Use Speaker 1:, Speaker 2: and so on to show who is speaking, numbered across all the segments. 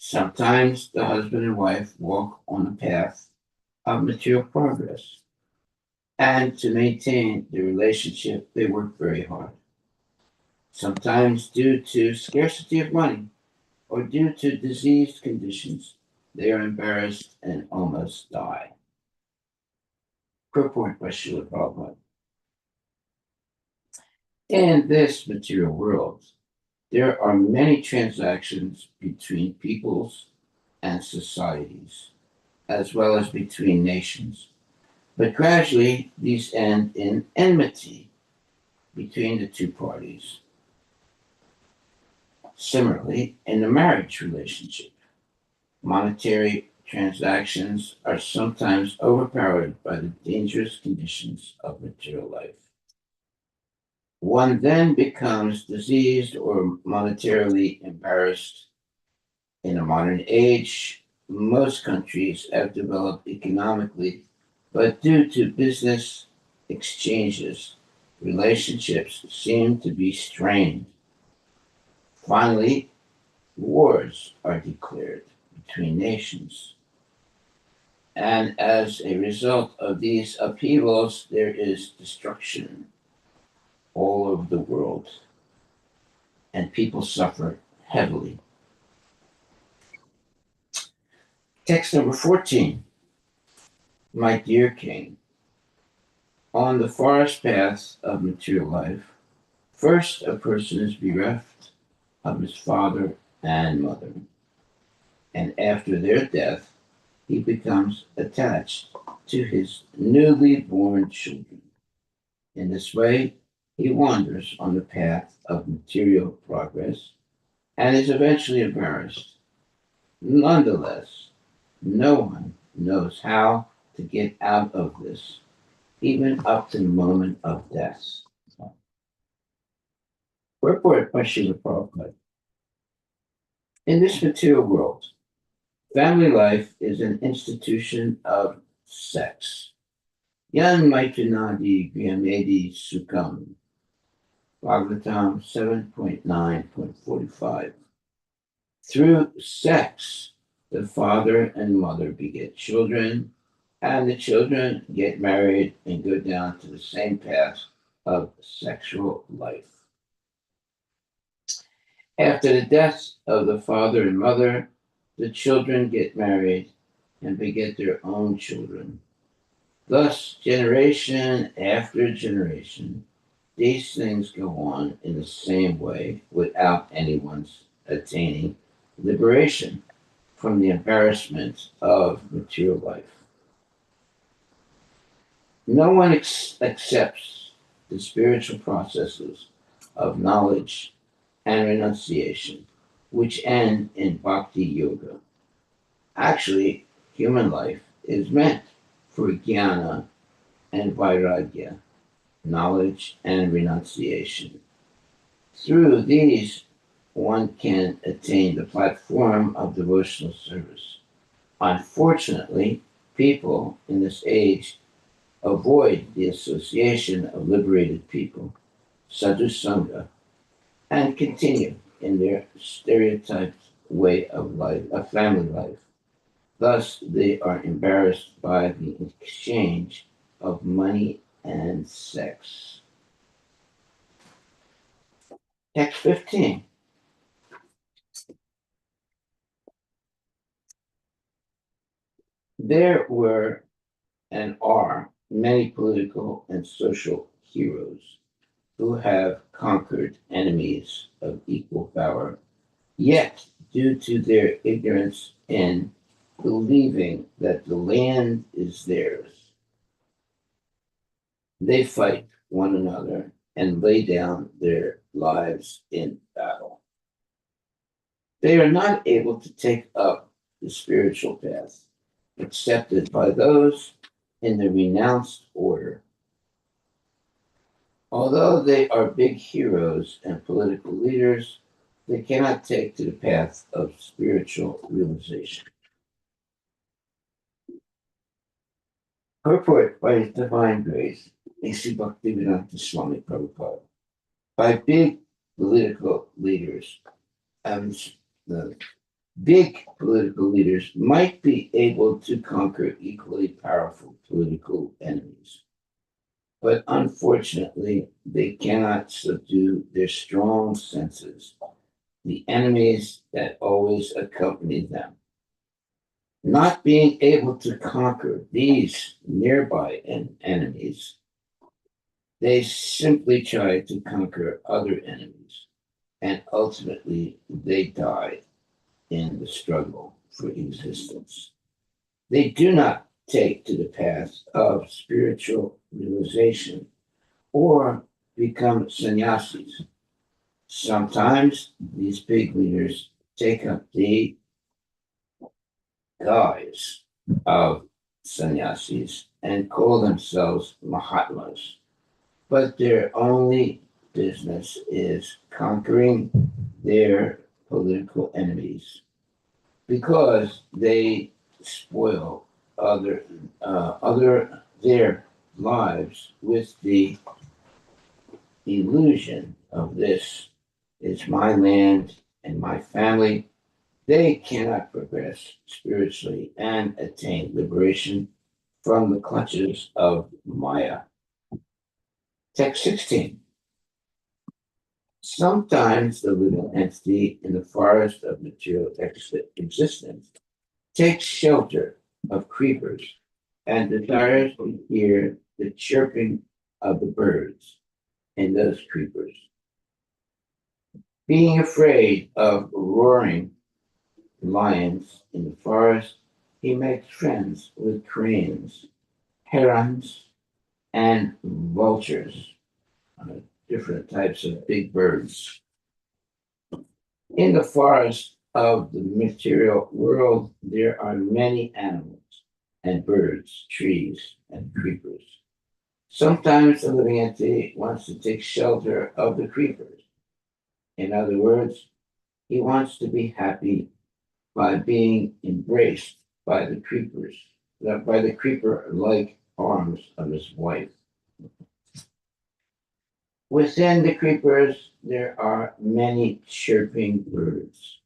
Speaker 1: Sometimes the husband and wife walk on a path of material progress, and to maintain the relationship, they work very hard. Sometimes, due to scarcity of money or due to diseased conditions, they are embarrassed and almost die. Purport by Srila Prabhupada. In this material world, there are many transactions between peoples and societies, as well as between nations. But gradually, these end in enmity between the two parties. Similarly, in a marriage relationship, monetary transactions are sometimes overpowered by the dangerous conditions of material life. One then becomes diseased or monetarily embarrassed. In a modern age, most countries have developed economically, but due to business exchanges, relationships seem to be strained. Finally, wars are declared between nations. And as a result of these upheavals, there is destruction all over the world, and people suffer heavily. Text number 14. My dear King, on the forest path of material life, first a person is bereft of his father and mother, and after their death, he becomes attached to his newly born children. In this way, he wanders on the path of material progress and is eventually embarrassed. Nonetheless, no one knows how to get out of this, even up to the moment of death. Report by Srila Prabhupada. In this material world, family life is an institution of sex. Yan Maitunadi Griyamedi Sukham. Bhagavatam 7.9.45. Through sex, the father and mother beget children, and the children get married and go down to the same path of sexual life. After the death of the father and mother, the children get married and beget their own children. Thus, generation after generation, these things go on in the same way without anyone's attaining liberation from the embarrassment of material life. No one accepts the spiritual processes of knowledge and renunciation, which end in bhakti yoga. Actually, human life is meant for jnana and vairagya, knowledge and renunciation. Through these, one can attain the platform of devotional service. Unfortunately, people in this age avoid the association of liberated people, sadhu sangha, and continue in their stereotyped way of life, of family life. Thus, they are embarrassed by the exchange of money and sex. Text 15. There were and are many political and social heroes who have conquered enemies of equal power, yet, due to their ignorance in believing that the land is theirs, they fight one another and lay down their lives in battle. They are not able to take up the spiritual path accepted by those in the renounced order. Although they are big heroes and political leaders, they cannot take to the path of spiritual realization. Purport by His Divine Grace, A.C. Bhaktivedanta Swami Prabhupada. By big political leaders, the Big political leaders might be able to conquer equally powerful political enemies, but unfortunately, they cannot subdue their strong senses, the enemies that always accompany them. Not being able to conquer these nearby enemies, they simply try to conquer other enemies, and ultimately they die in the struggle for existence. They do not take to the path of spiritual realization or become sannyasis. Sometimes these big leaders take up the guise of sannyasis and call themselves Mahatmas, but their only business is conquering their political enemies because they spoil other their lives with the illusion of this is my land and my family. They cannot progress spiritually and attain liberation from the clutches of Maya. Text 16. Sometimes the living entity in the forest of material existence takes shelter of creepers and desires to hear the chirping of the birds in those creepers. Being afraid of roaring lions in the forest, he makes friends with cranes, herons, and vultures, different types of big birds. In the forest of the material world, there are many animals and birds, trees, and creepers. Sometimes the living entity wants to take shelter of the creepers. In other words, he wants to be happy by being embraced by the creepers, by the creeper-like arms of his wife. Within the creepers, there are many chirping birds.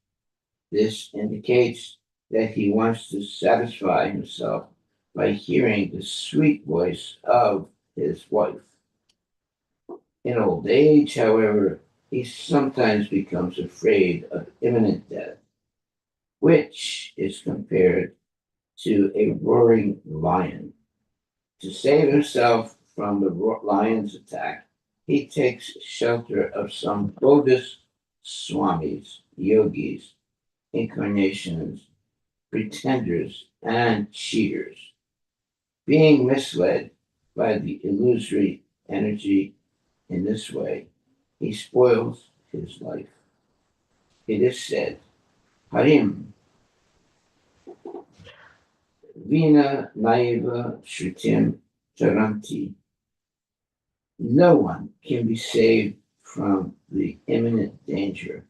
Speaker 1: This indicates that he wants to satisfy himself by hearing the sweet voice of his wife. In old age, however, he sometimes becomes afraid of imminent death, which is compared to a roaring lion. To save himself from the lion's attack, he takes shelter of some bogus swamis, yogis, incarnations, pretenders, and cheaters. Being misled by the illusory energy in this way, he spoils his life. It is said, Harim, Vina Naiva Shrutim Taranti. No one can be saved from the imminent danger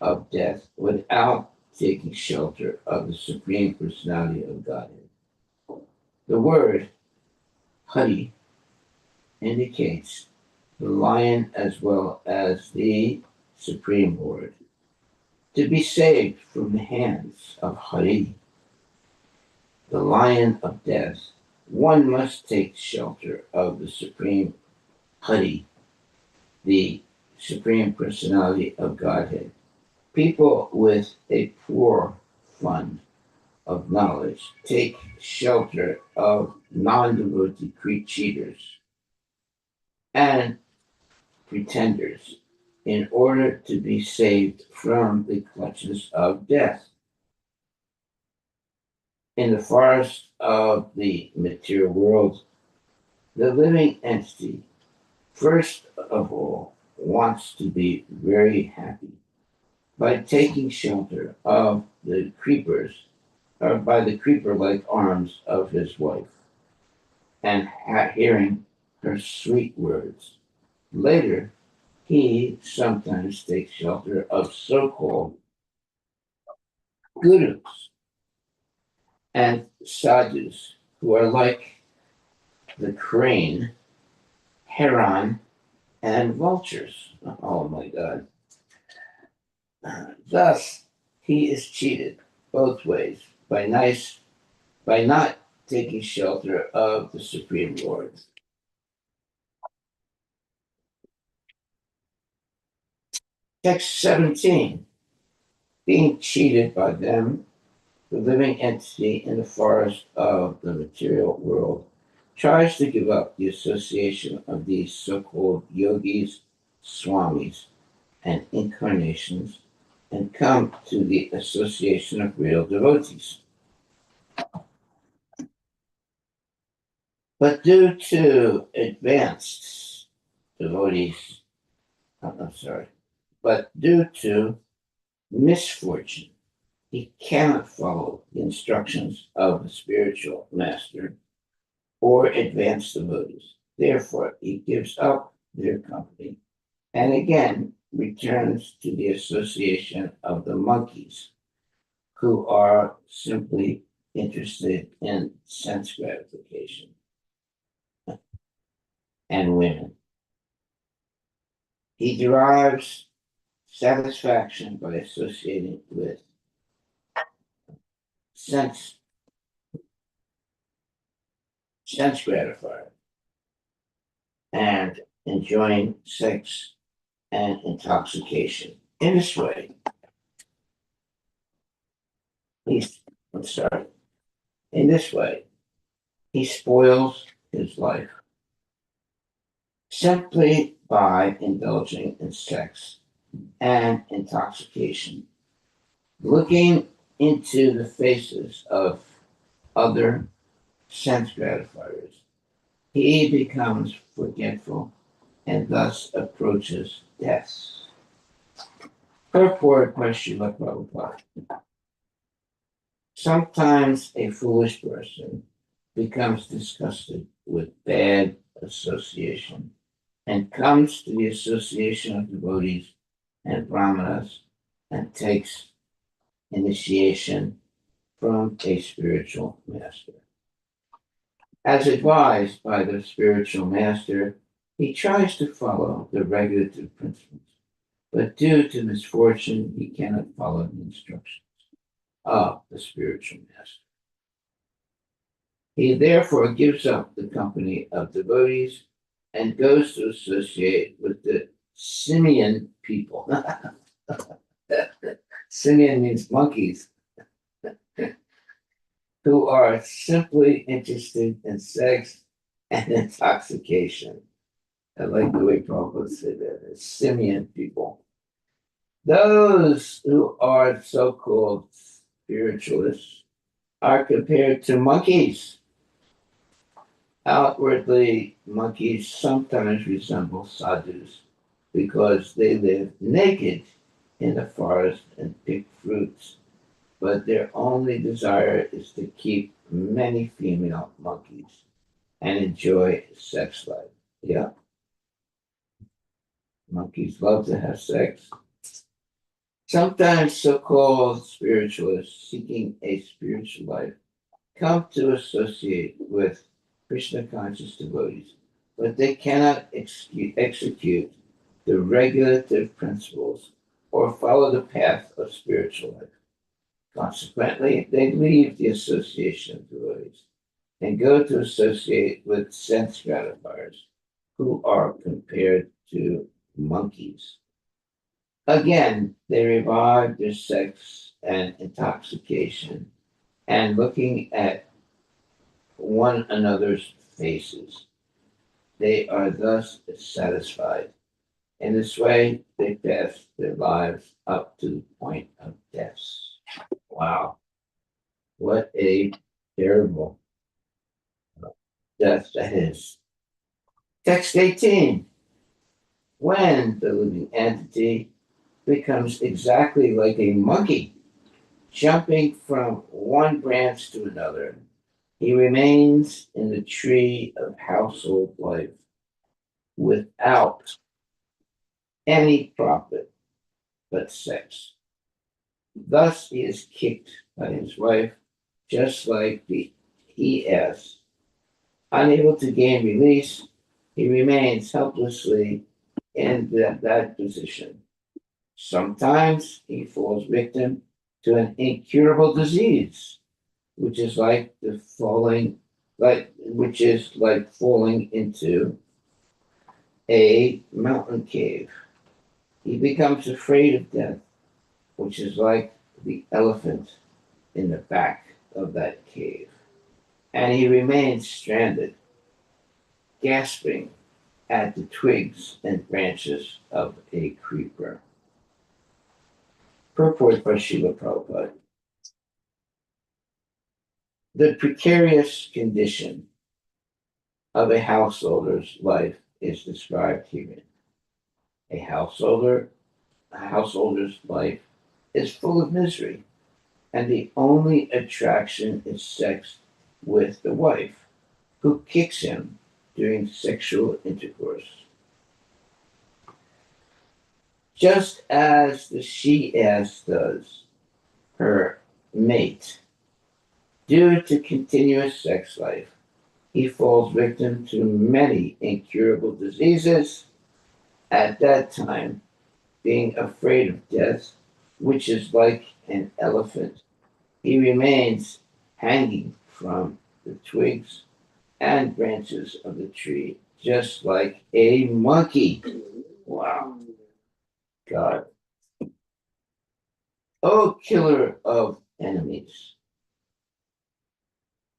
Speaker 1: of death without taking shelter of the Supreme Personality of Godhead. The word Hari indicates the lion as well as the Supreme Lord. To be saved from the hands of Hari, the lion of death, one must take shelter of the Supreme Hari, the Supreme Personality of Godhead. People with a poor fund of knowledge take shelter of non-devotee cheaters and pretenders in order to be saved from the clutches of death. In the forest of the material world, the living entity, first of all, wants to be very happy by taking shelter of the creepers or by the creeper like arms of his wife and hearing her sweet words. Later, he sometimes takes shelter of so called gurus and sadhus who are like the crane, heron, and vultures. Oh my God. Thus, He is cheated both ways by not taking shelter of the Supreme Lord. Text 17. Being cheated by them, the living entity in the forest of the material world tries to give up the association of these so-called yogis, swamis, and incarnations and come to the association of real devotees. But due to advanced devotees, I'm sorry, but due to misfortune, he cannot follow the instructions of the spiritual master or advanced devotees. Therefore, he gives up their company and again returns to the association of the monkeys, who are simply interested in sense gratification, and women. He derives satisfaction by associating with sense sense gratifier and enjoying sex and intoxication. In this way, he's I'm sorry. In this way, he spoils his life simply by indulging in sex and intoxication, looking into the faces of other sense gratifiers. He becomes forgetful and thus approaches death. Purport by Srila Prabhupada. Sometimes a foolish person becomes disgusted with bad association and comes to the association of devotees and brahmanas and takes initiation from a spiritual master. As advised by the spiritual master, he tries to follow the regulative principles, but due to misfortune, he cannot follow the instructions of the spiritual master. He therefore gives up the company of devotees and goes to associate with the simian people. Simian means monkeys, who are simply interested in sex and intoxication. I like the way Prabhupada said that. It's simian people. Those who are so-called spiritualists are compared to monkeys. Outwardly, monkeys sometimes resemble sadhus because they live naked in the forest and pick fruits, but their only desire is to keep many female monkeys and enjoy sex life. Yeah, monkeys love to have sex. Sometimes so-called spiritualists seeking a spiritual life come to associate with Krishna conscious devotees, but they cannot execute the regulative principles or follow the path of spiritual life. Consequently, they leave the association of devotees and go to associate with sense gratifiers, who are compared to monkeys. Again, they revive their sex and intoxication and looking at one another's faces. They are thus satisfied. In this way, they pass their lives up to the point of death. Wow, what a terrible death that is. Text 18. When the living entity becomes exactly like a monkey, jumping from one branch to another, he remains in the tree of household life without any profit but sex. Thus, he is kicked by his wife, just like the ES. Unable to gain release, he remains helplessly in that position. Sometimes he falls victim to an incurable disease, which is like the falling, which is like falling into a mountain cave. He becomes afraid of death, which is like the elephant in the back of that cave. And he remains stranded, gasping at the twigs and branches of a creeper. Purport by Srila Prabhupada. The precarious condition of a householder's life is described herein. A householder's life is full of misery, and the only attraction is sex with the wife, who kicks him during sexual intercourse. Just as the she-ass does her mate. Due to continuous sex life, he falls victim to many incurable diseases. At that time, being afraid of death, which is like an elephant, he remains hanging from the twigs and branches of the tree, just like a monkey. Wow, God. O killer of enemies,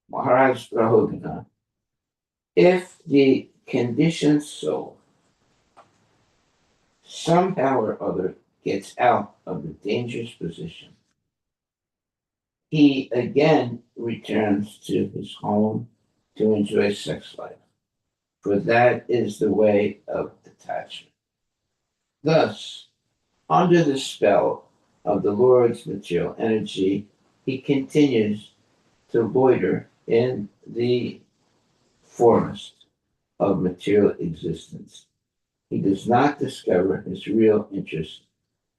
Speaker 1: Maharaj Rahugana, if the conditioned soul somehow or other gets out of the dangerous position, he again returns to his home to enjoy sex life, for that is the way of detachment. Thus, under the spell of the Lord's material energy, he continues to loiter in the forest of material existence. He does not discover his real interest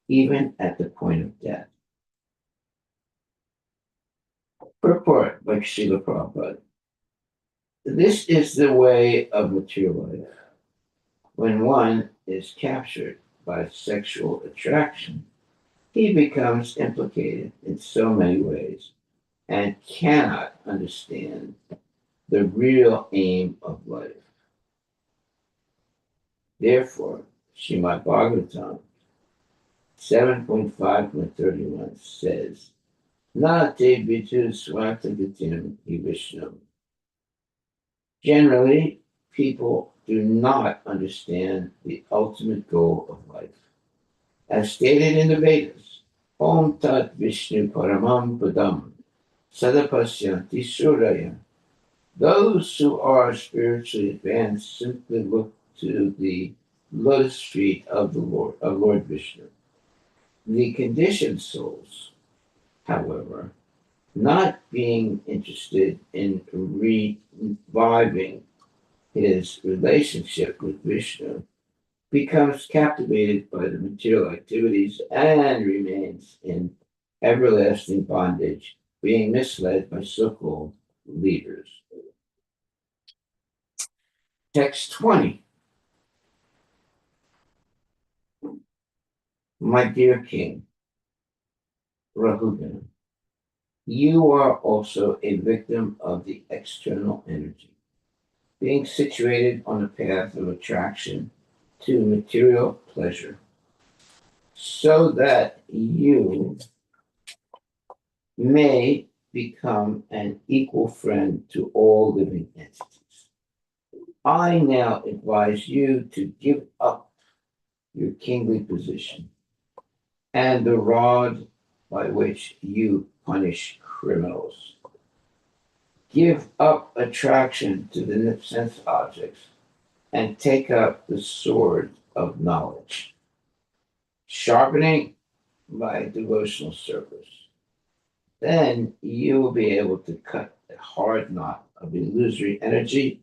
Speaker 1: even at the point of death. Purport by Srila Prabhupada. This is the way of material life. When one is captured by sexual attraction, he becomes implicated in so many ways and cannot understand the real aim of life. Therefore, Srimad Bhagavatam 7.5.31 says, Na te bitu swatagatim Vishnu. Generally, people do not understand the ultimate goal of life. As stated in the Vedas, Om Tat Vishnu Paramam Padam Sadapasyanti Suraya. Those who are spiritually advanced simply look to the lotus feet of the Lord, of Lord Vishnu. The conditioned souls, however, not being interested in reviving his relationship with Vishnu, becomes captivated by the material activities and remains in everlasting bondage, being misled by so-called leaders. Text 20. My dear King, Rahugana, you are also a victim of the external energy, being situated on a path of attraction to material pleasure, so that you may become an equal friend to all living entities. I now advise you to give up your kingly position and the rod by which you punish criminals. Give up attraction to the sense objects and take up the sword of knowledge, sharpening by devotional service. Then you will be able to cut the hard knot of illusory energy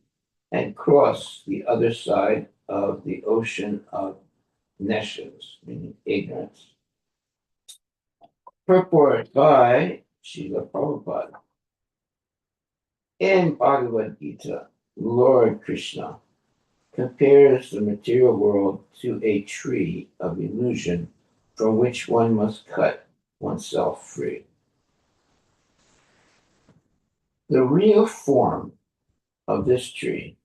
Speaker 1: and cross the other side of the ocean of nescience, meaning ignorance. Purport by Srila Prabhupada. In Bhagavad Gita, Lord Krishna compares the material world to a tree of illusion from which one must cut oneself free. The real form of this tree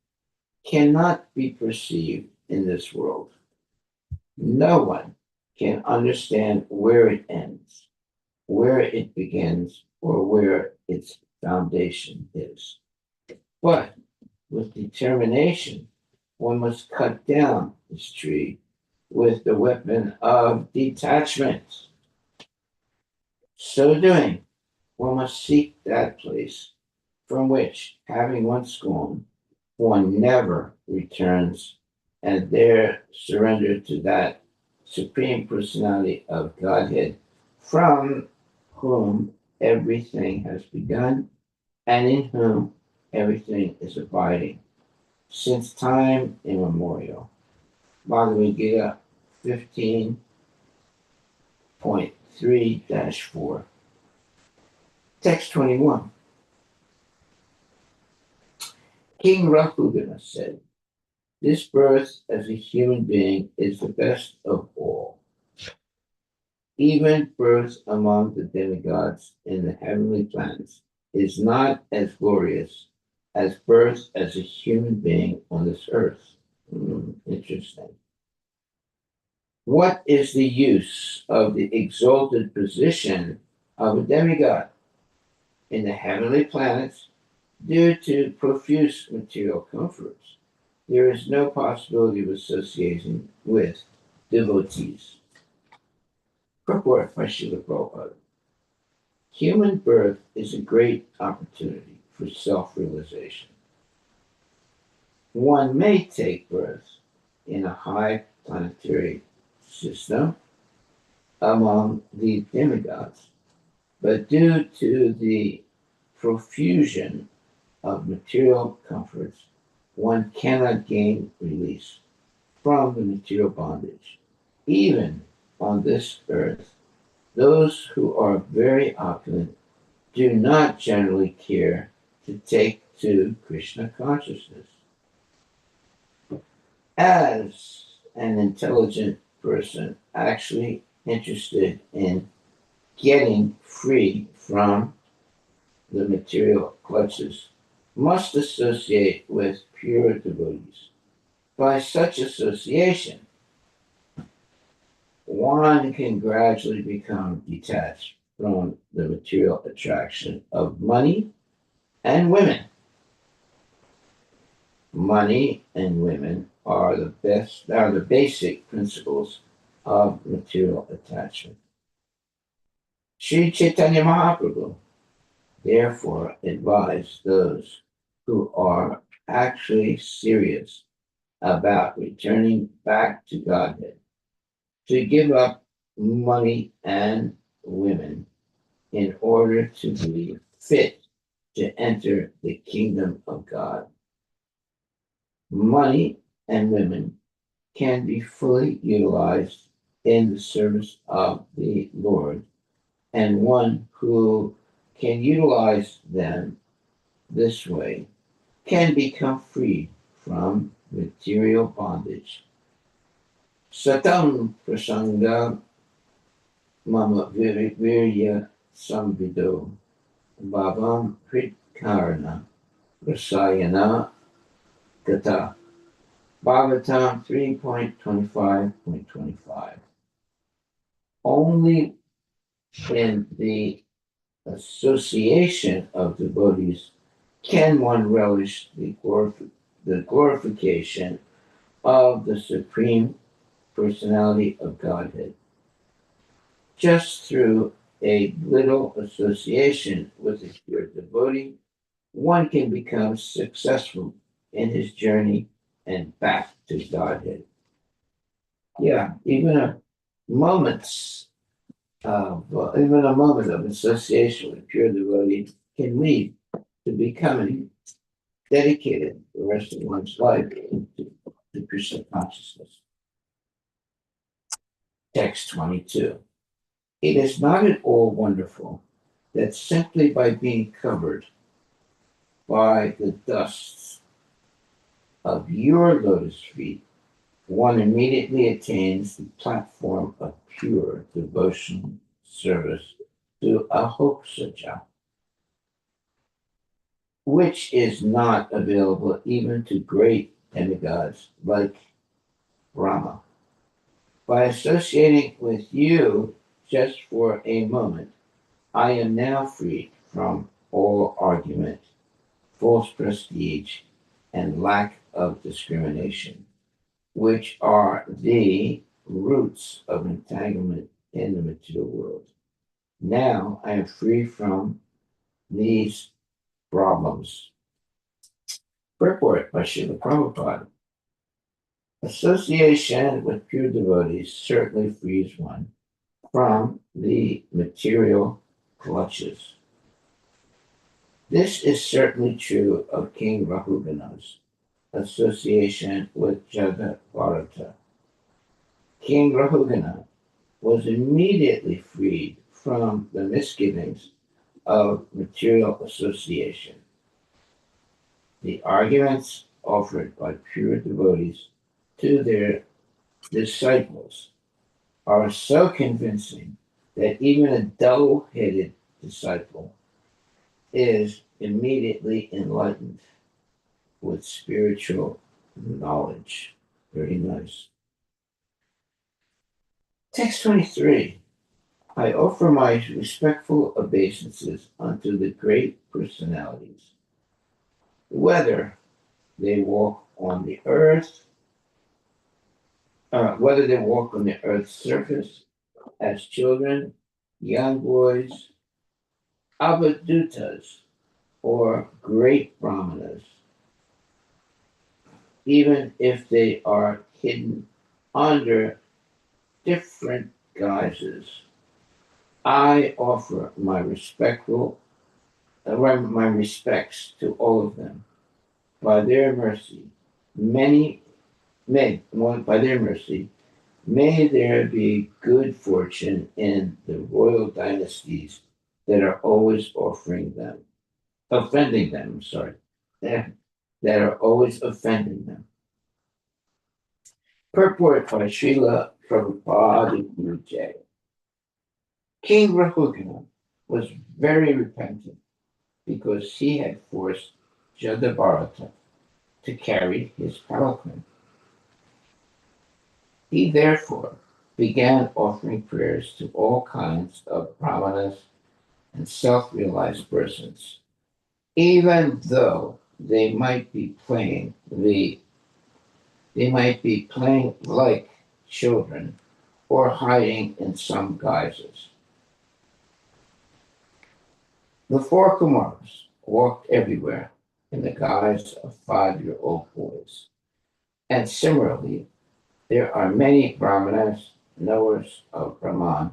Speaker 1: cannot be perceived in this world. No one can understand where it ends, where it begins, or where its foundation is. But with determination, one must cut down this tree with the weapon of detachment. So doing, one must seek that place from which, having once gone, one never returns, and there surrender to that Supreme Personality of Godhead from whom everything has begun and in whom everything is abiding since time immemorial. Bhagavad Gita 15.3-4. Text 21. King Rahugana said, "This birth as a human being is the best of all. Even birth among the demigods in the heavenly planets is not as glorious as birth as a human being on this earth." Interesting. What is the use of the exalted position of a demigod in the heavenly planets due to profuse material comforts? There is no possibility of associating with devotees. Purport by Srila Prabhupada. Human birth is a great opportunity for self-realization. One may take birth in a high planetary system among the demigods, but due to the profusion of material comforts, one cannot gain release from the material bondage. Even on this earth, those who are very opulent do not generally care to take to Krishna consciousness. As an intelligent person actually interested in getting free from the material clutches must associate with pure devotees. By such association, one can gradually become detached from the material attraction of money and women. Money and women are the basic principles of material attachment. Sri Chaitanya Mahaprabhu therefore advised those who are actually serious about returning back to Godhead to give up money and women in order to be fit to enter the kingdom of God. Money and women can be fully utilized in the service of the Lord, and one who can utilize them this way can become free from material bondage. Satam prasanga mama virya samvido bhavam hritkarna rasayana gata. Bhagavatam 3.25.25. Only in the association of devotees can one relish the glorification of the Supreme Personality of Godhead. Just through a little association with a pure devotee, one can become successful in his journey and back to Godhead. Yeah, even a moment's even a moment of association with pure devotee can lead to becoming dedicated the rest of one's life to Krishna consciousness. Text 22. It is not at all wonderful that simply by being covered by the dust of your lotus feet, one immediately attains the platform of pure devotion service to Ahoksaja, which is not available even to great demigods like Brahma. By associating with you just for a moment, I am now freed from all argument, false prestige, and lack of discrimination, which are the roots of entanglement in the material world. Now I am free from these problems. Purport by Srila Prabhupada. Association with pure devotees certainly frees one from the material clutches. This is certainly true of King Rahugana's association with Jada Bharata. King Rahugana was immediately freed from the misgivings of material association. The arguments offered by pure devotees to their disciples are so convincing that even a dull headed disciple is immediately enlightened with spiritual knowledge. Very nice. Text 23. I offer my respectful obeisances unto the great personalities, whether they walk on the earth, whether they walk on the earth's surface as children, young boys, avadutas, or great brahmanas, even if they are hidden under different guises. I offer my my respects to all of them. By their mercy, by their mercy, may there be good fortune in the royal dynasties that are always offending them, that are always offending them. Purport by Srila Prabhupada Vijay. King Rahugana was very repentant because he had forced Jadabharata to carry his palanquin. He therefore began offering prayers to all kinds of brahmanas and self-realized persons, even though they might be playing like children or hiding in some guises. The four Kumars walked everywhere in the guise of 5-year-old boys. And similarly, there are many brahmanas, knowers of Brahman,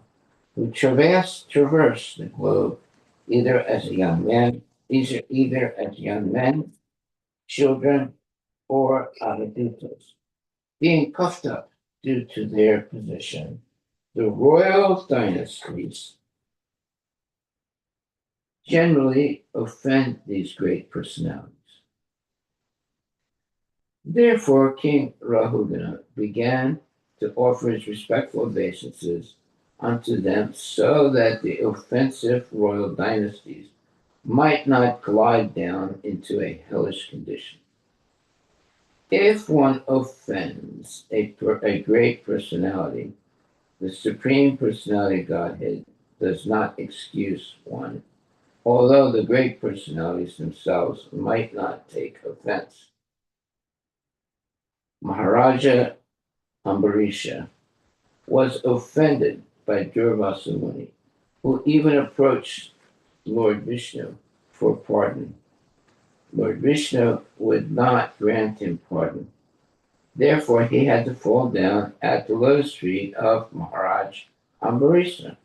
Speaker 1: who traverse the globe either as young men, children, or avadutas, being puffed up due to their position. The royal dynasties generally offend these great personalities. Therefore, King Rahugana began to offer his respectful obeisances unto them so that the offensive royal dynasties might not glide down into a hellish condition. If one offends a great personality, the Supreme Personality Godhead does not excuse one, although the great personalities themselves might not take offense. Maharaja Ambarisha was offended by Durvasa Muni, who even approached Lord Vishnu for pardon. Lord Vishnu would not grant him pardon. Therefore, he had to fall down at the lotus feet of Maharaj Ambarisha.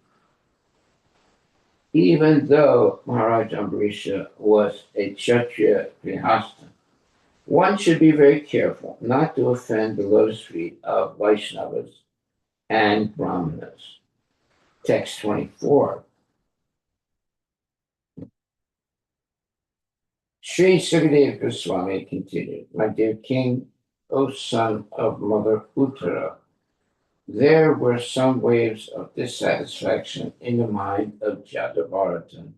Speaker 1: Even though Maharaj Ambarisha was a Kshatriya Grihastha, one should be very careful not to offend the lotus feet of Vaishnavas and Brahmanas. Text 24. Sri Sukadeva Goswami continued, my dear king, O son of Mother Uttara, There were some waves of dissatisfaction in the mind of Jadabharata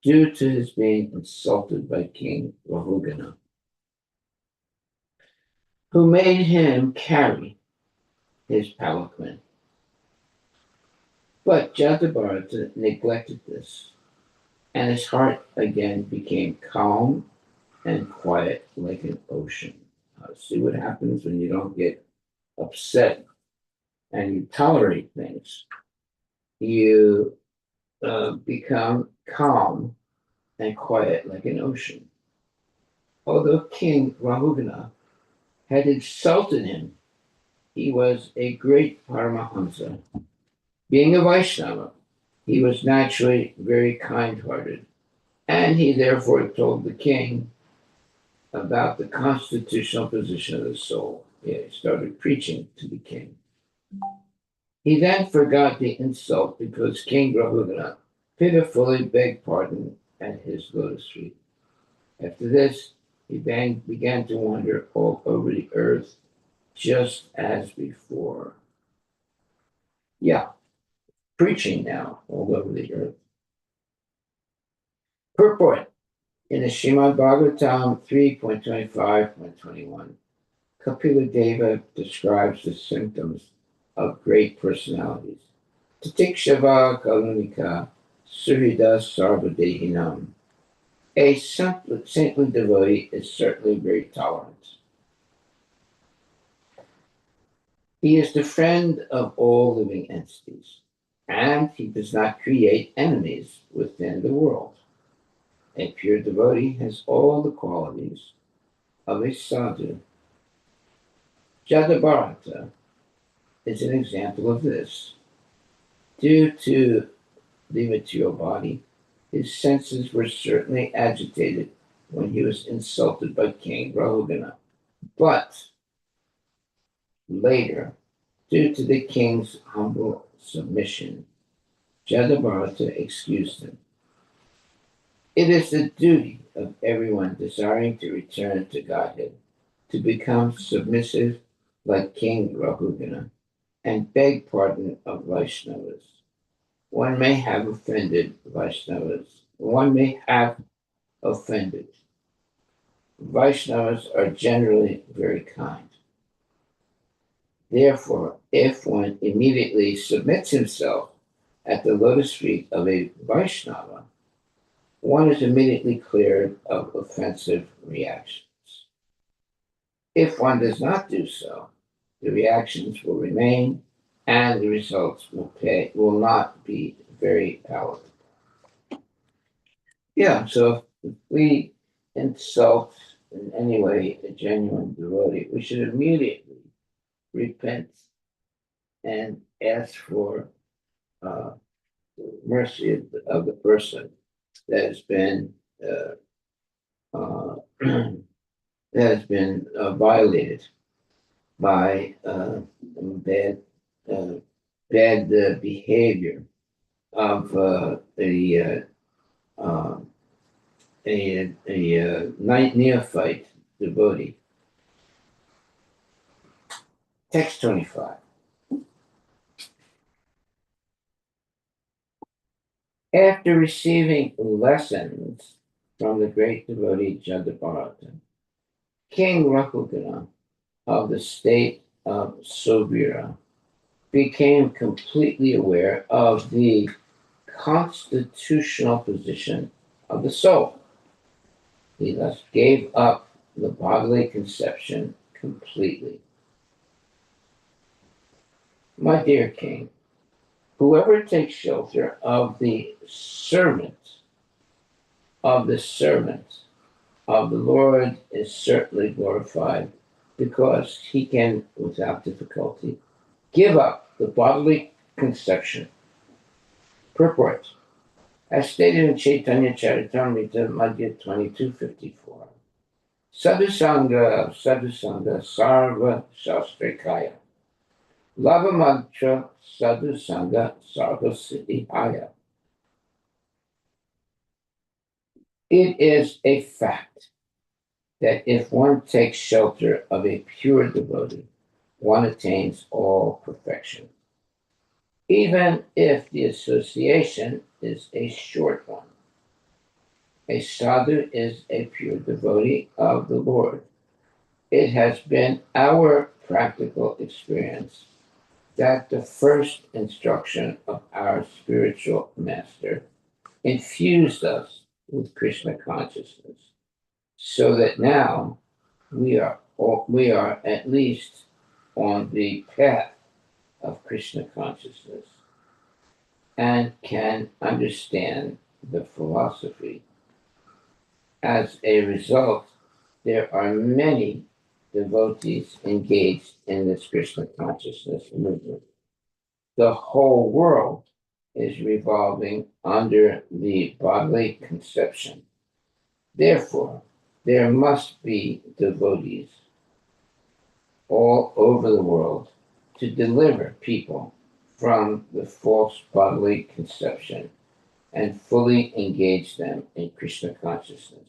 Speaker 1: due to his being insulted by King Rahugana, who made him carry his palanquin. But Jadabharata neglected this, and his heart again became calm and quiet like an ocean. See what happens when you don't get upset and you tolerate things. You become calm and quiet like an ocean. Although King Rahugana had insulted him, he was a great Paramahamsa. Being a Vaishnava, he was naturally very kind hearted, and he therefore told the king about the constitutional position of the soul. Yeah, he started preaching to the king. He then forgot the insult because King Rahugana pitifully begged pardon at his lotus feet. After this, he began to wander all over the earth just as before. Yeah, preaching now all over the earth. Purport in the Srimad Bhagavatam 3.25.21, Kapila Deva describes the symptoms of great personalities. Tatikshava Kalunika Surida Sarvadehinam. A saintly devotee is certainly very tolerant. He is the friend of all living entities, and he does not create enemies within the world. A pure devotee has all the qualities of a sadhu. Jadabharata is an example of this. Due to the material body, his senses were certainly agitated when he was insulted by King Rahugana. But later, due to the king's humble submission, Jadabharata excused him. It is the duty of everyone desiring to return to Godhead to become submissive like King Rahugana and beg pardon of Vaishnavas. One may have offended Vaishnavas. One may have offended. Vaishnavas are generally very kind. Therefore, if one immediately submits himself at the lotus feet of a Vaishnava, one is immediately cleared of offensive reactions. If one does not do so, the reactions will remain and the results will not be very palatable. Yeah, so if we insult in any way a genuine devotee, we should immediately repent and ask for uh, mercy of the person that has been that has been violated by bad bad behavior of uh, a neophyte devotee. Text 25. After receiving lessons from the great devotee Jadabharata, King Rahugana of the state of Sobira became completely aware of the constitutional position of the soul. He thus gave up the bodily conception completely. My dear king, whoever takes shelter of the servant of the Lord is certainly glorified because he can, without difficulty, give up the bodily conception. Purport. As stated in Chaitanya Charitamrita, Madhya 2254. Sadhusanga, sarva shastrikaya. Lavamantra sadhusanga sarva siddhihaya. It is a fact that if one takes shelter of a pure devotee, one attains all perfection, even if the association is a short one. A sadhu is a pure devotee of the Lord. It has been our practical experience that the first instruction of our spiritual master infused us with Krishna consciousness, so that now we are at least on the path of Krishna consciousness and can understand the philosophy. As a result, there are many devotees engaged in this Krishna consciousness movement. The whole world is revolving under the bodily conception. Therefore, there must be devotees all over the world to deliver people from the false bodily conception and fully engage them in Krishna consciousness.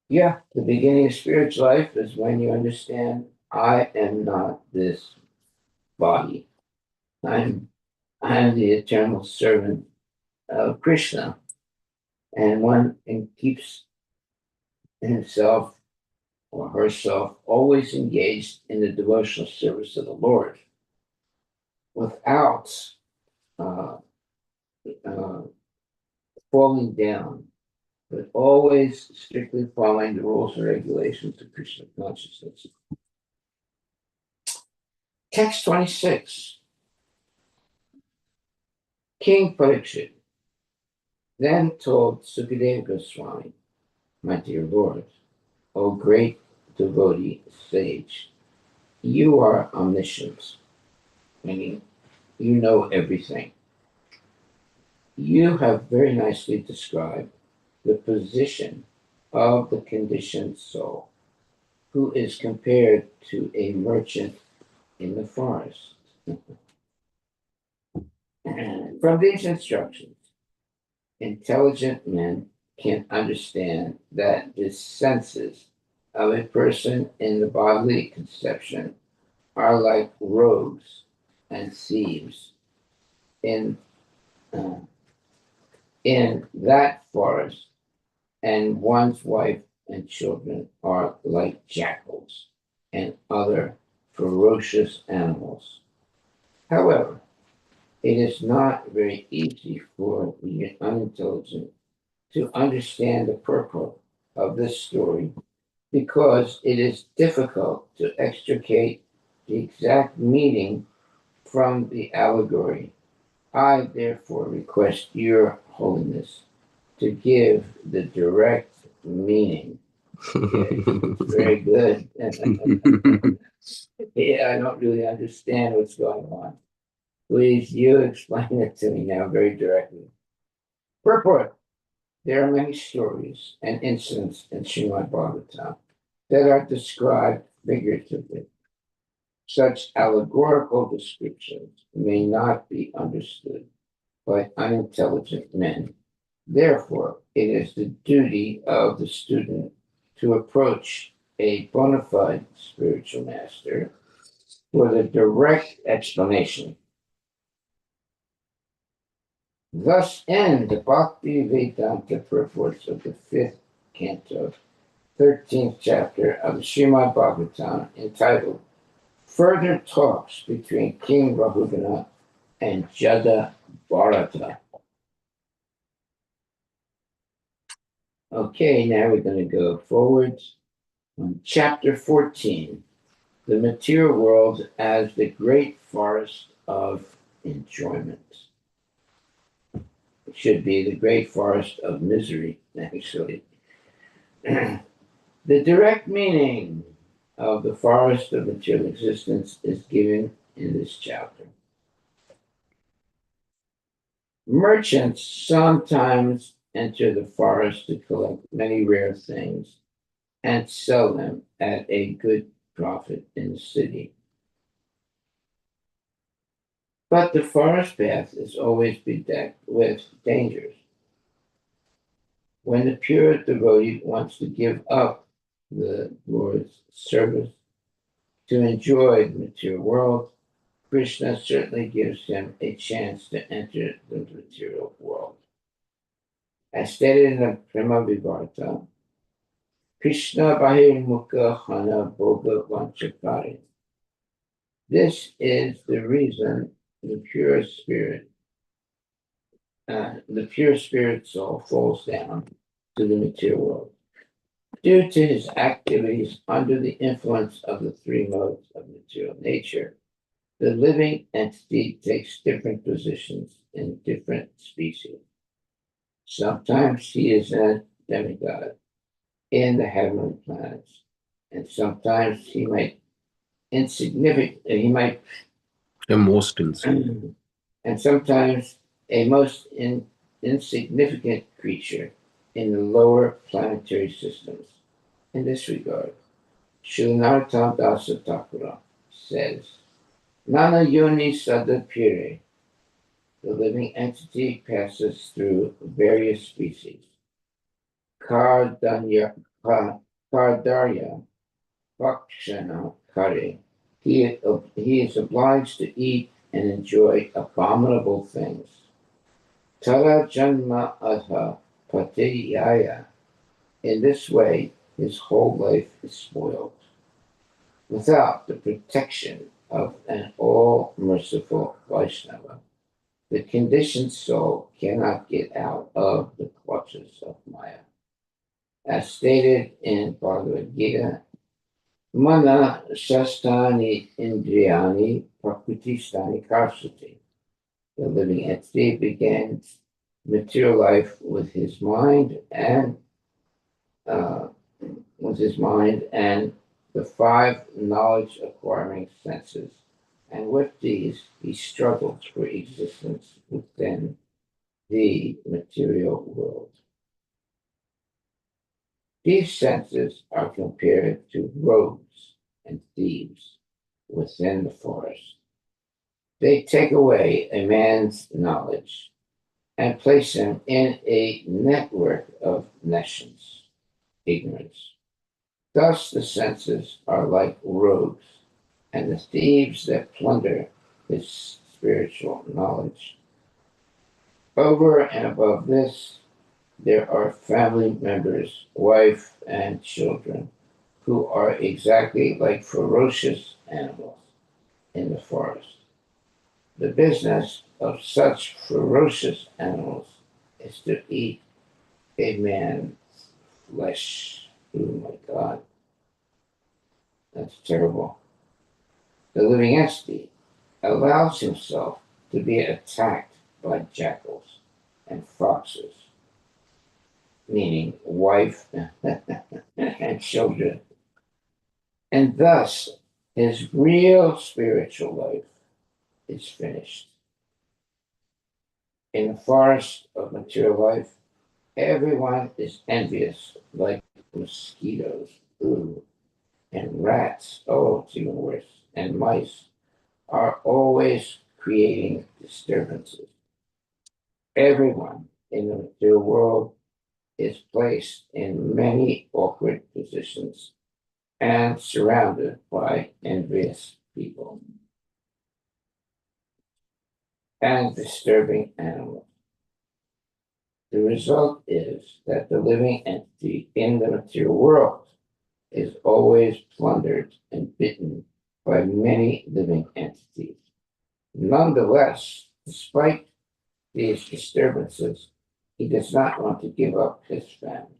Speaker 1: Yeah, the beginning of spiritual life is when you understand I am not this body. I'm the eternal servant of Krishna. And one keeps himself or herself always engaged in the devotional service of the Lord without uh, uh, falling down, but always strictly following the rules and regulations of Krishna consciousness. Text 26. King Parikshit then told Sukadeva Goswami, my dear Lord, O great devotee sage, you are omniscient, meaning you know everything. You have very nicely described the position of the conditioned soul, who is compared to a merchant in the forest. From these instructions, intelligent men can understand that the senses of a person in the bodily conception are like rogues and thieves in uh, in that forest, and one's wife and children are like jackals and other ferocious animals. However, it is not very easy for the unintelligent to understand the purport of this story because it is difficult to extricate the exact meaning from the allegory. I therefore request your holiness to give the direct meaning. Okay, very good. Yeah, I don't really understand what's going on. Please, you explain it to me now very directly. Purport. There are many stories and incidents in Srimad Bhagavatam that are described figuratively. Such allegorical descriptions may not be understood by unintelligent men. Therefore, it is the duty of the student to approach a bona fide spiritual master for the direct explanation. Thus end the Bhakti Vedanta purports of the 5th canto, 13th chapter of the Srimad Bhagavatam, entitled Further Talks Between King Rahugana and Jada Bharata. Okay, now we're going to go forward on chapter 14, the material world as the great forest of enjoyment. It should be the great forest of misery, actually. The direct meaning of the forest of material existence is given in this chapter. Merchants sometimes enter the forest to collect many rare things and sell them at a good profit in the city. But the forest path is always bedecked with dangers. When the pure devotee wants to give up the Lord's service, to enjoy the material world, Krishna certainly gives him a chance to enter the material world. As stated in the Prema Vivarta, Krishna Bahirmukha Hana Bhoga Vanchakari. This is the reason the pure spirit soul falls down to the material world. Due to his activities under the influence of the three modes of material nature, the living entity takes different positions in different species. Sometimes he is a demigod in the heavenly planets, and sometimes he might
Speaker 2: The most instant.
Speaker 1: and sometimes a insignificant creature in the lower planetary systems. In this regard, Srila Narottam Dasa Thakura says, Nana Yoni Sadapire, the living entity passes through various species. Kardarya Bhakshana Kare. He is obliged to eat and enjoy abominable things. Tara Janma Adha Pateyaya. In this way, his whole life is spoiled. Without the protection of an all merciful Vaishnava, the conditioned soul cannot get out of the clutches of Maya. As stated in Bhagavad Gita, Mana Shastani Indriyani Prakriti Karsati. The living entity begins material life with his mind uh, and the five knowledge acquiring senses. And with these, he struggles for existence within the material world. These senses are compared to rogues and thieves within the forest. They take away a man's knowledge and place him in a network of nescience, ignorance. Thus, the senses are like rogues and the thieves that plunder his spiritual knowledge. Over and above this, there are family members, wife, and children who are exactly like ferocious animals in the forest. The business of such ferocious animals is to eat a man's flesh. Oh my God, that's terrible. The living entity allows himself to be attacked by jackals and foxes, meaning wife and children. And thus, his real spiritual life is finished. In the forest of material life, everyone is envious, like mosquitoes, ooh, and rats, oh, it's even worse, and mice are always creating disturbances. Everyone in the material world is placed in many awkward positions and surrounded by envious people and disturbing animals. The result is that the living entity in the material world is always plundered and bitten by many living entities. Nonetheless, despite these disturbances, he does not want to give up his family.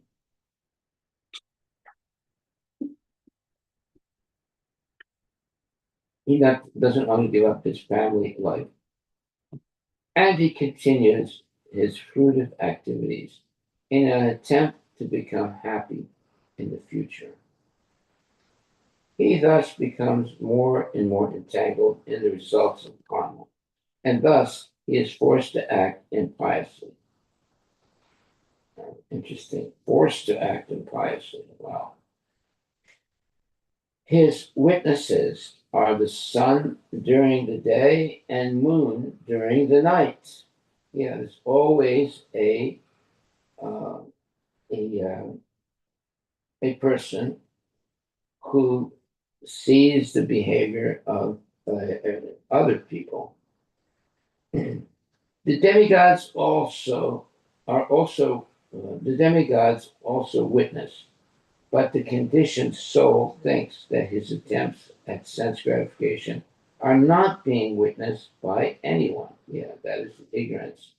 Speaker 1: Doesn't want to give up his family life, and he continues his fruitive activities in an attempt to become happy in the future. He thus becomes more and more entangled in the results of karma, and thus he is forced to act impiously. Interesting. Forced to act impiously. Wow. His witnesses are the sun during the day and moon during the night. There's always uh, a a person who sees the behavior of other people. The demigods also are also the demigods also witness, but the conditioned soul thinks that his attempts at sense gratification are not being witnessed by anyone. Yeah, that is ignorance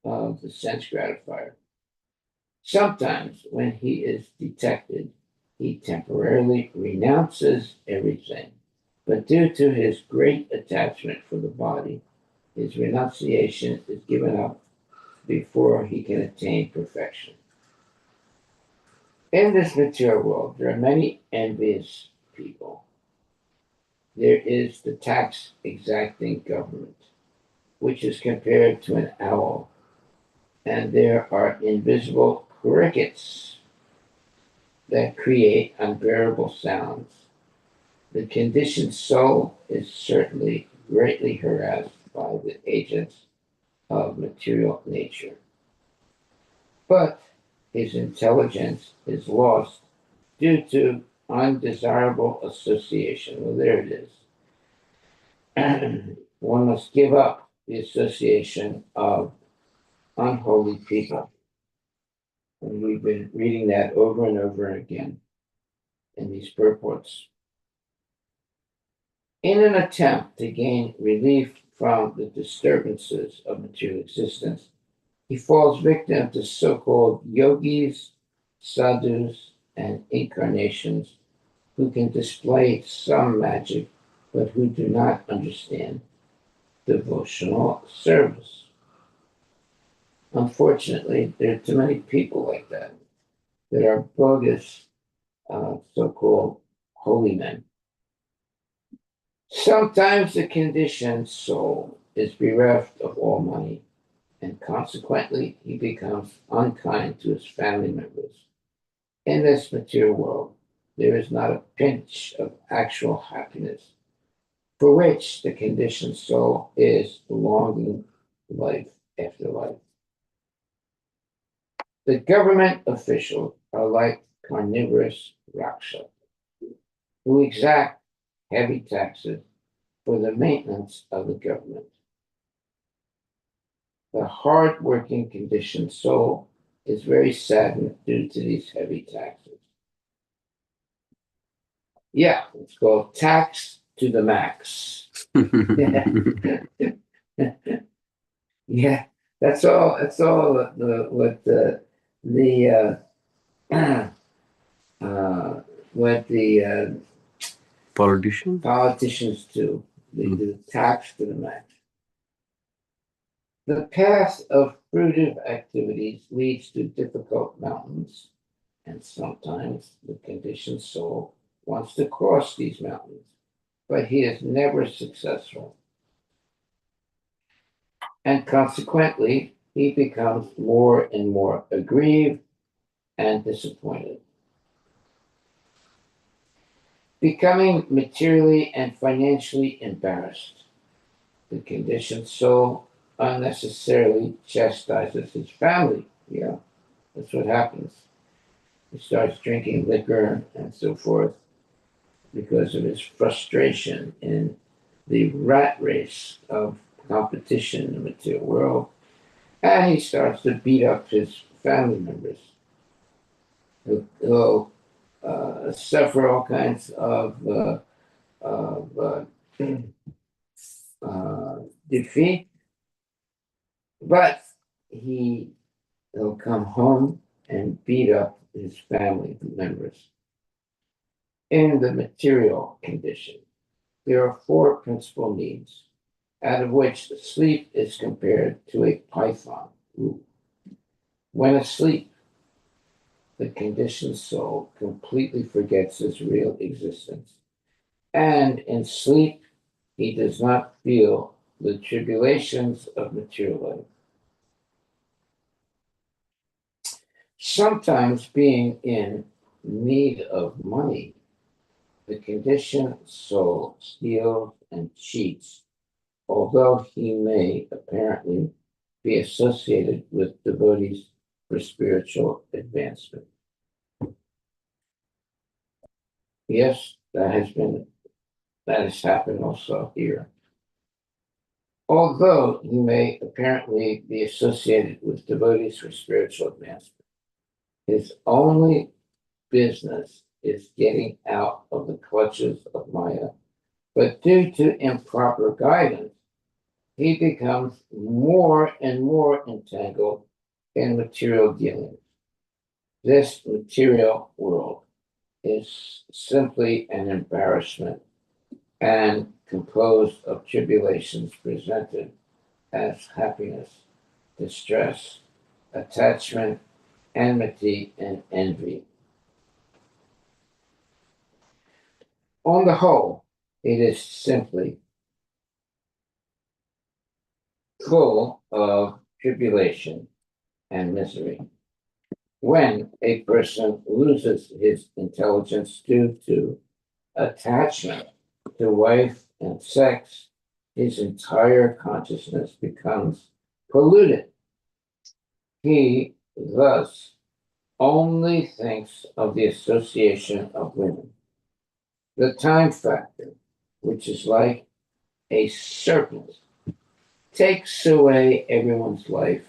Speaker 1: of the sense gratifier. Sometimes, when he is detected, he temporarily renounces everything. But due to his great attachment for the body, his renunciation is given up before he can attain perfection. In this material world, there are many envious people. There is the tax exacting government, which is compared to an owl, and there are invisible crickets that create unbearable sounds. The conditioned soul is certainly greatly harassed by the agents of material nature, but his intelligence is lost due to undesirable association. Well, there it is. One must give up the association of unholy people. And we've been reading that over and over again in these purports. In an attempt to gain relief from the disturbances of material existence, he falls victim to so called yogis, sadhus, and incarnations who can display some magic but who do not understand devotional service. Unfortunately, there are too many people like that are bogus, so called holy men. Sometimes the conditioned soul is bereft of all money, and consequently, he becomes unkind to his family members. In this material world, there is not a pinch of actual happiness for which the conditioned soul is longing life after life. The government officials are like carnivorous rakshas who exact heavy taxes for the maintenance of the government. The hard-working conditioned soul is very saddened due to these heavy taxes. Yeah, it's called tax to the max. Yeah, that's all. That's all. What the what the
Speaker 2: Politician?
Speaker 1: politicians do. They do tax to the max. The path of fruitive activities leads to difficult mountains, and sometimes the conditioned soul wants to cross these mountains, but he is never successful. And consequently, he becomes more and more aggrieved and disappointed. Becoming materially and financially embarrassed, the conditioned soul unnecessarily chastises his family. Yeah, that's what happens. He starts drinking liquor and so forth because of his frustration in the rat race of competition in the material world. And he starts to beat up his family members. He'll suffer all kinds of defeat, but he'll come home and beat up his family members. In the material condition, there are four principal needs, out of which sleep is compared to a python. Ooh. When asleep, the conditioned soul completely forgets his real existence. And in sleep, he does not feel the tribulations of material life. Sometimes, being in need of money, the conditioned soul steals and cheats, although he may apparently be associated with devotees for spiritual advancement. Yes, that has happened also here. Although he may apparently be associated with devotees for spiritual advancement, his only business is getting out of the clutches of Maya. But due to improper guidance, he becomes more and more entangled in material dealings. This material world is simply an embarrassment and composed of tribulations presented as happiness, distress, attachment, enmity, and envy. On the whole, it is simply full of tribulation and misery. When a person loses his intelligence due to attachment to wife and sex, his entire consciousness becomes polluted. He thus only thinks of the association of women. The time factor, which is like a serpent, takes away everyone's life,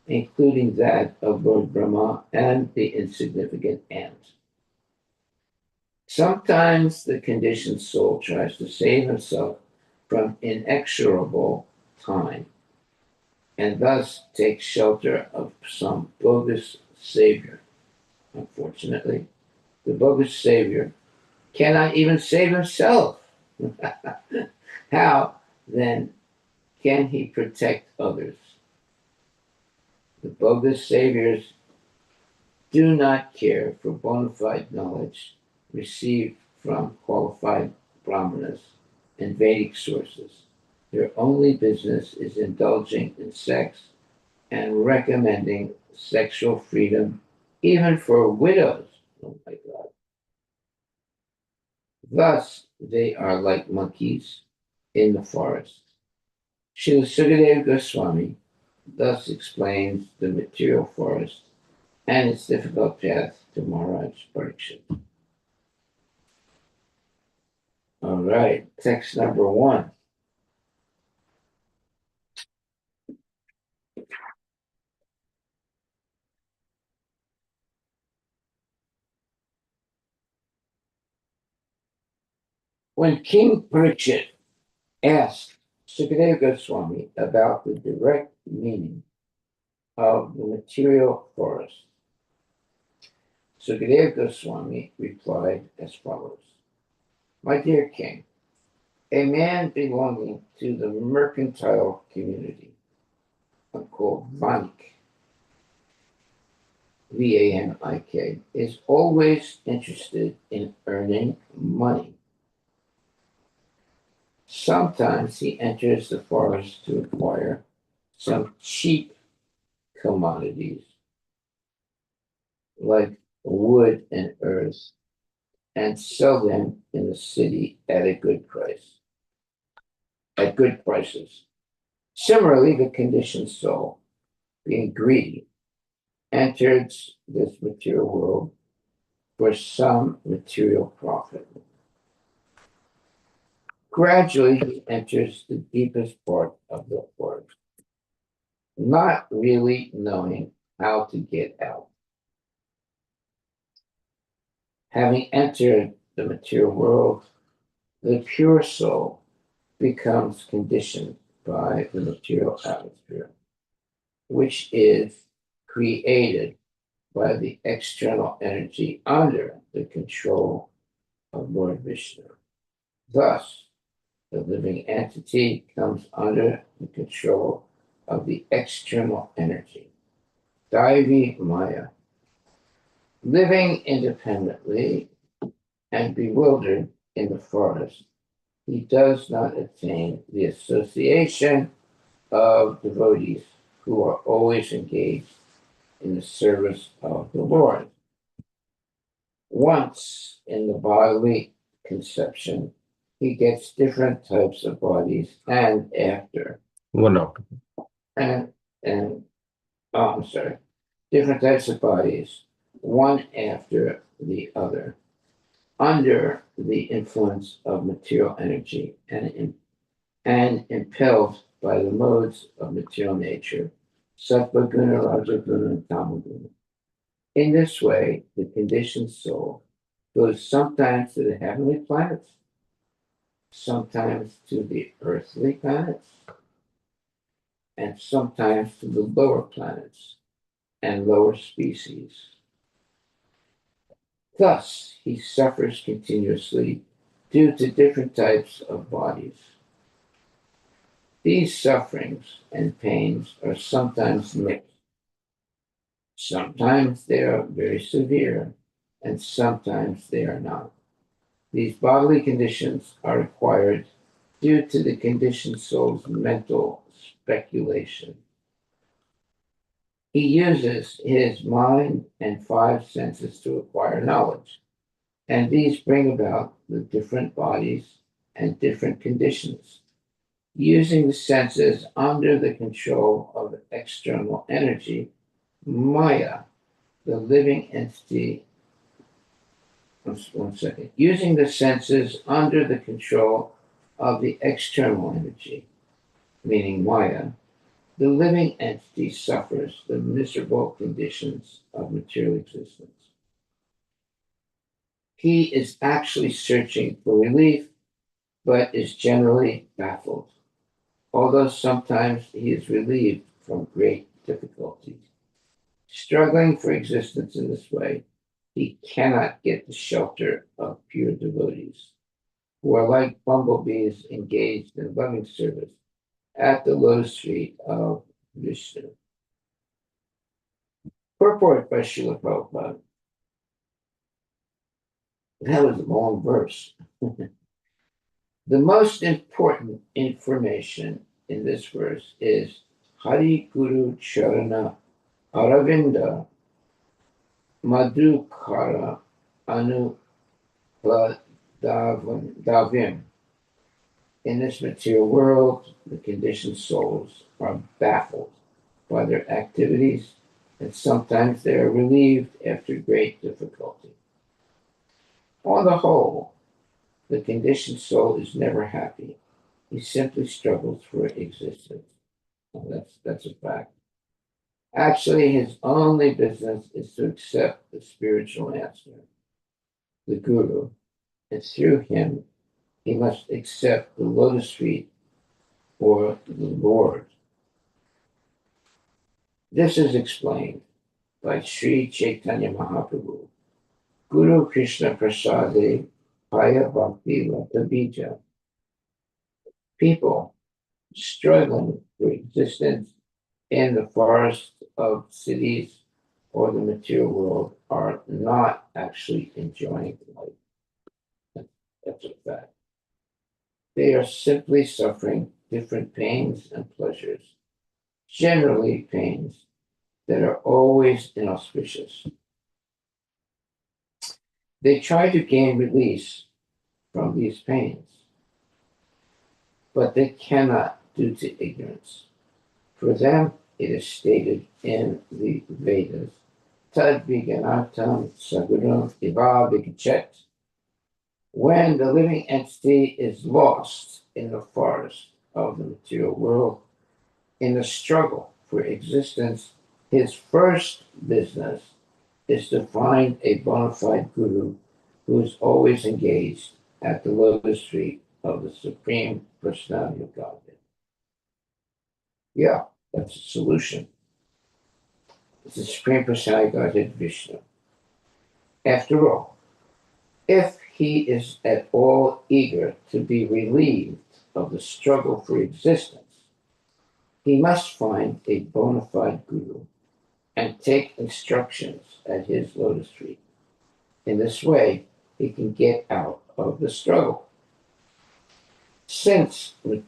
Speaker 1: including that of Lord Brahma and the insignificant ant. Sometimes the conditioned soul tries to save himself from inexorable time and thus takes shelter of some bogus savior. Unfortunately, the bogus savior cannot even save himself. How, then, can he protect others? The bogus saviors do not care for bona fide knowledge received from qualified brahmanas and Vedic sources. Their only business is indulging in sex and recommending sexual freedom, even for widows. Oh my God. Thus, they are like monkeys in the forest. Srila Sukadeva Goswami thus explains the material forest and its difficult path to Maharaj Parikshit. All right, text number 1. When King Parikshit asked Sukadeva Goswami about the direct meaning of the material forest, Sukadeva Goswami replied as follows: My dear king, a man belonging to the mercantile community, called Vanik, Vanik, is always interested in earning money. Sometimes he enters the forest to acquire some cheap commodities like wood and earth and sell them in the city at a good price, at good prices. Similarly, the conditioned soul, being greedy, enters this material world for some material profit. Gradually, he enters the deepest part of the forest, not really knowing how to get out. Having entered the material world, the pure soul becomes conditioned by the material atmosphere, which is created by the external energy under the control of Lord Vishnu. Thus, the living entity comes under the control of the external energy, Daivi Maya. Living independently and bewildered in the forest, he does not attain the association of devotees who are always engaged in the service of the Lord. Once in the bodily conception, he gets different types of bodies, and after
Speaker 2: One after.
Speaker 1: and I'm sorry, different types of bodies, one after the other. under the influence of material energy and impelled by the modes of material nature, sattva guna, raja guna, and tama guna. In this way, the conditioned soul goes sometimes to the heavenly planets, sometimes to the earthly planets, and sometimes to the lower planets and lower species. Thus, he suffers continuously due to different types of bodies. These sufferings and pains are sometimes mixed. Sometimes they are very severe, and sometimes they are not. These bodily conditions are acquired due to the conditioned soul's mental speculation. He uses his mind and five senses to acquire knowledge, and these bring about the different bodies and different conditions. Using the senses under the control of external energy, Maya, the living entity, one second, using the senses under the control of the external energy, meaning Maya, the living entity suffers the miserable conditions of material existence. He is actually searching for relief, but is generally baffled, although sometimes he is relieved from great difficulties. Struggling for existence in this way, he cannot get the shelter of pure devotees, who are like bumblebees engaged in loving service at the lotus feet of Vishnu. Purport by Srila Prabhupada. That was a long verse. The most important information in this verse is Hari Guru Charana Aravinda Madhukara Anupladavim. In this material world, the conditioned souls are baffled by their activities, and sometimes they are relieved after great difficulty. On the whole, the conditioned soul is never happy. He simply struggles for existence. Well, that's a fact. Actually, his only business is to accept the spiritual answer, the Guru, and through him, he must accept the lotus feet or the Lord. This is explained by Sri Chaitanya Mahaprabhu, Guru Krishna Prasade Paya Bhakti Lata Bija. People struggling for existence in the forest of cities or the material world are not actually enjoying life. That's a fact. They are simply suffering different pains and pleasures, generally pains that are always inauspicious. They try to gain release from these pains, but they cannot due to ignorance. For them, it is stated in the Vedas, Tad Viganatam Saguram Iva Vigachet. When the living entity is lost in the forest of the material world, in the struggle for existence, his first business is to find a bona fide guru who is always engaged at the lotus feet of the Supreme Personality of Godhead. Yeah, that's a solution. It's the Supreme Personality of Godhead, Vishnu. After all, if he is at all eager to be relieved of the struggle for existence, he must find a bona fide guru and take instructions at his lotus feet. In this way, he can get out of the struggle. Since the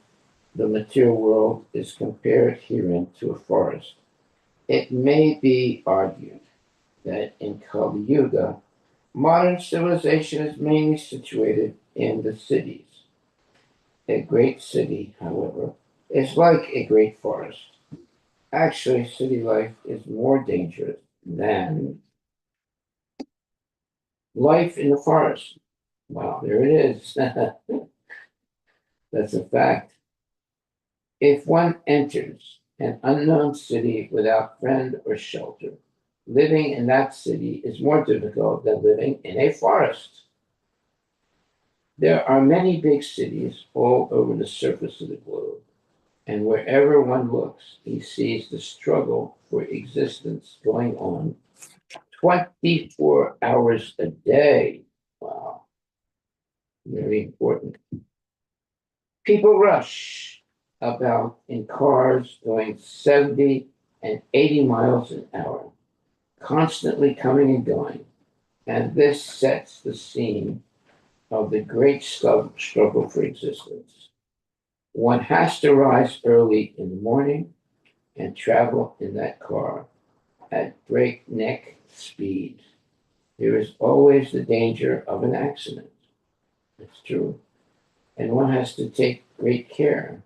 Speaker 1: material world is compared herein to a forest, it may be argued that in Kali Yuga, modern civilization is mainly situated in the cities. A great city, however, is like a great forest. Actually, city life is more dangerous than life in the forest. Wow, there it is. That's a fact. If one enters an unknown city without friend or shelter, living in that city is more difficult than living in a forest. There are many big cities all over the surface of the globe, and wherever one looks, he sees the struggle for existence going on 24 hours a day. Wow, very important. People rush about in cars going 70 and 80 miles an hour, constantly coming and going, and this sets the scene of the great struggle for existence. One has to rise early in the morning and travel in that car at breakneck speed. There is always the danger of an accident. It's true. And one has to take great care.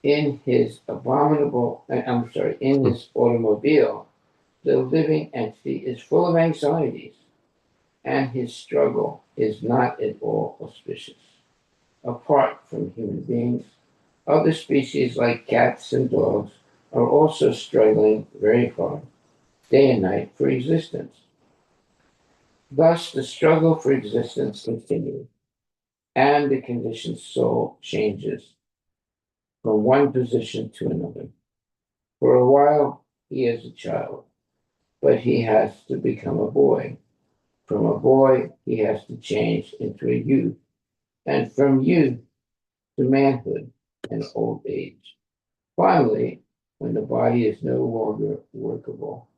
Speaker 1: In his automobile, the living entity is full of anxieties, and his struggle is not at all auspicious. Apart from human beings, other species like cats and dogs are also struggling very hard, day and night, for existence. Thus, the struggle for existence continues, and the conditioned soul changes from one position to another. For a while, he is a child, but he has to become a boy. From a boy, he has to change into a youth, and from youth to manhood and old age. Finally, when the body is no longer workable,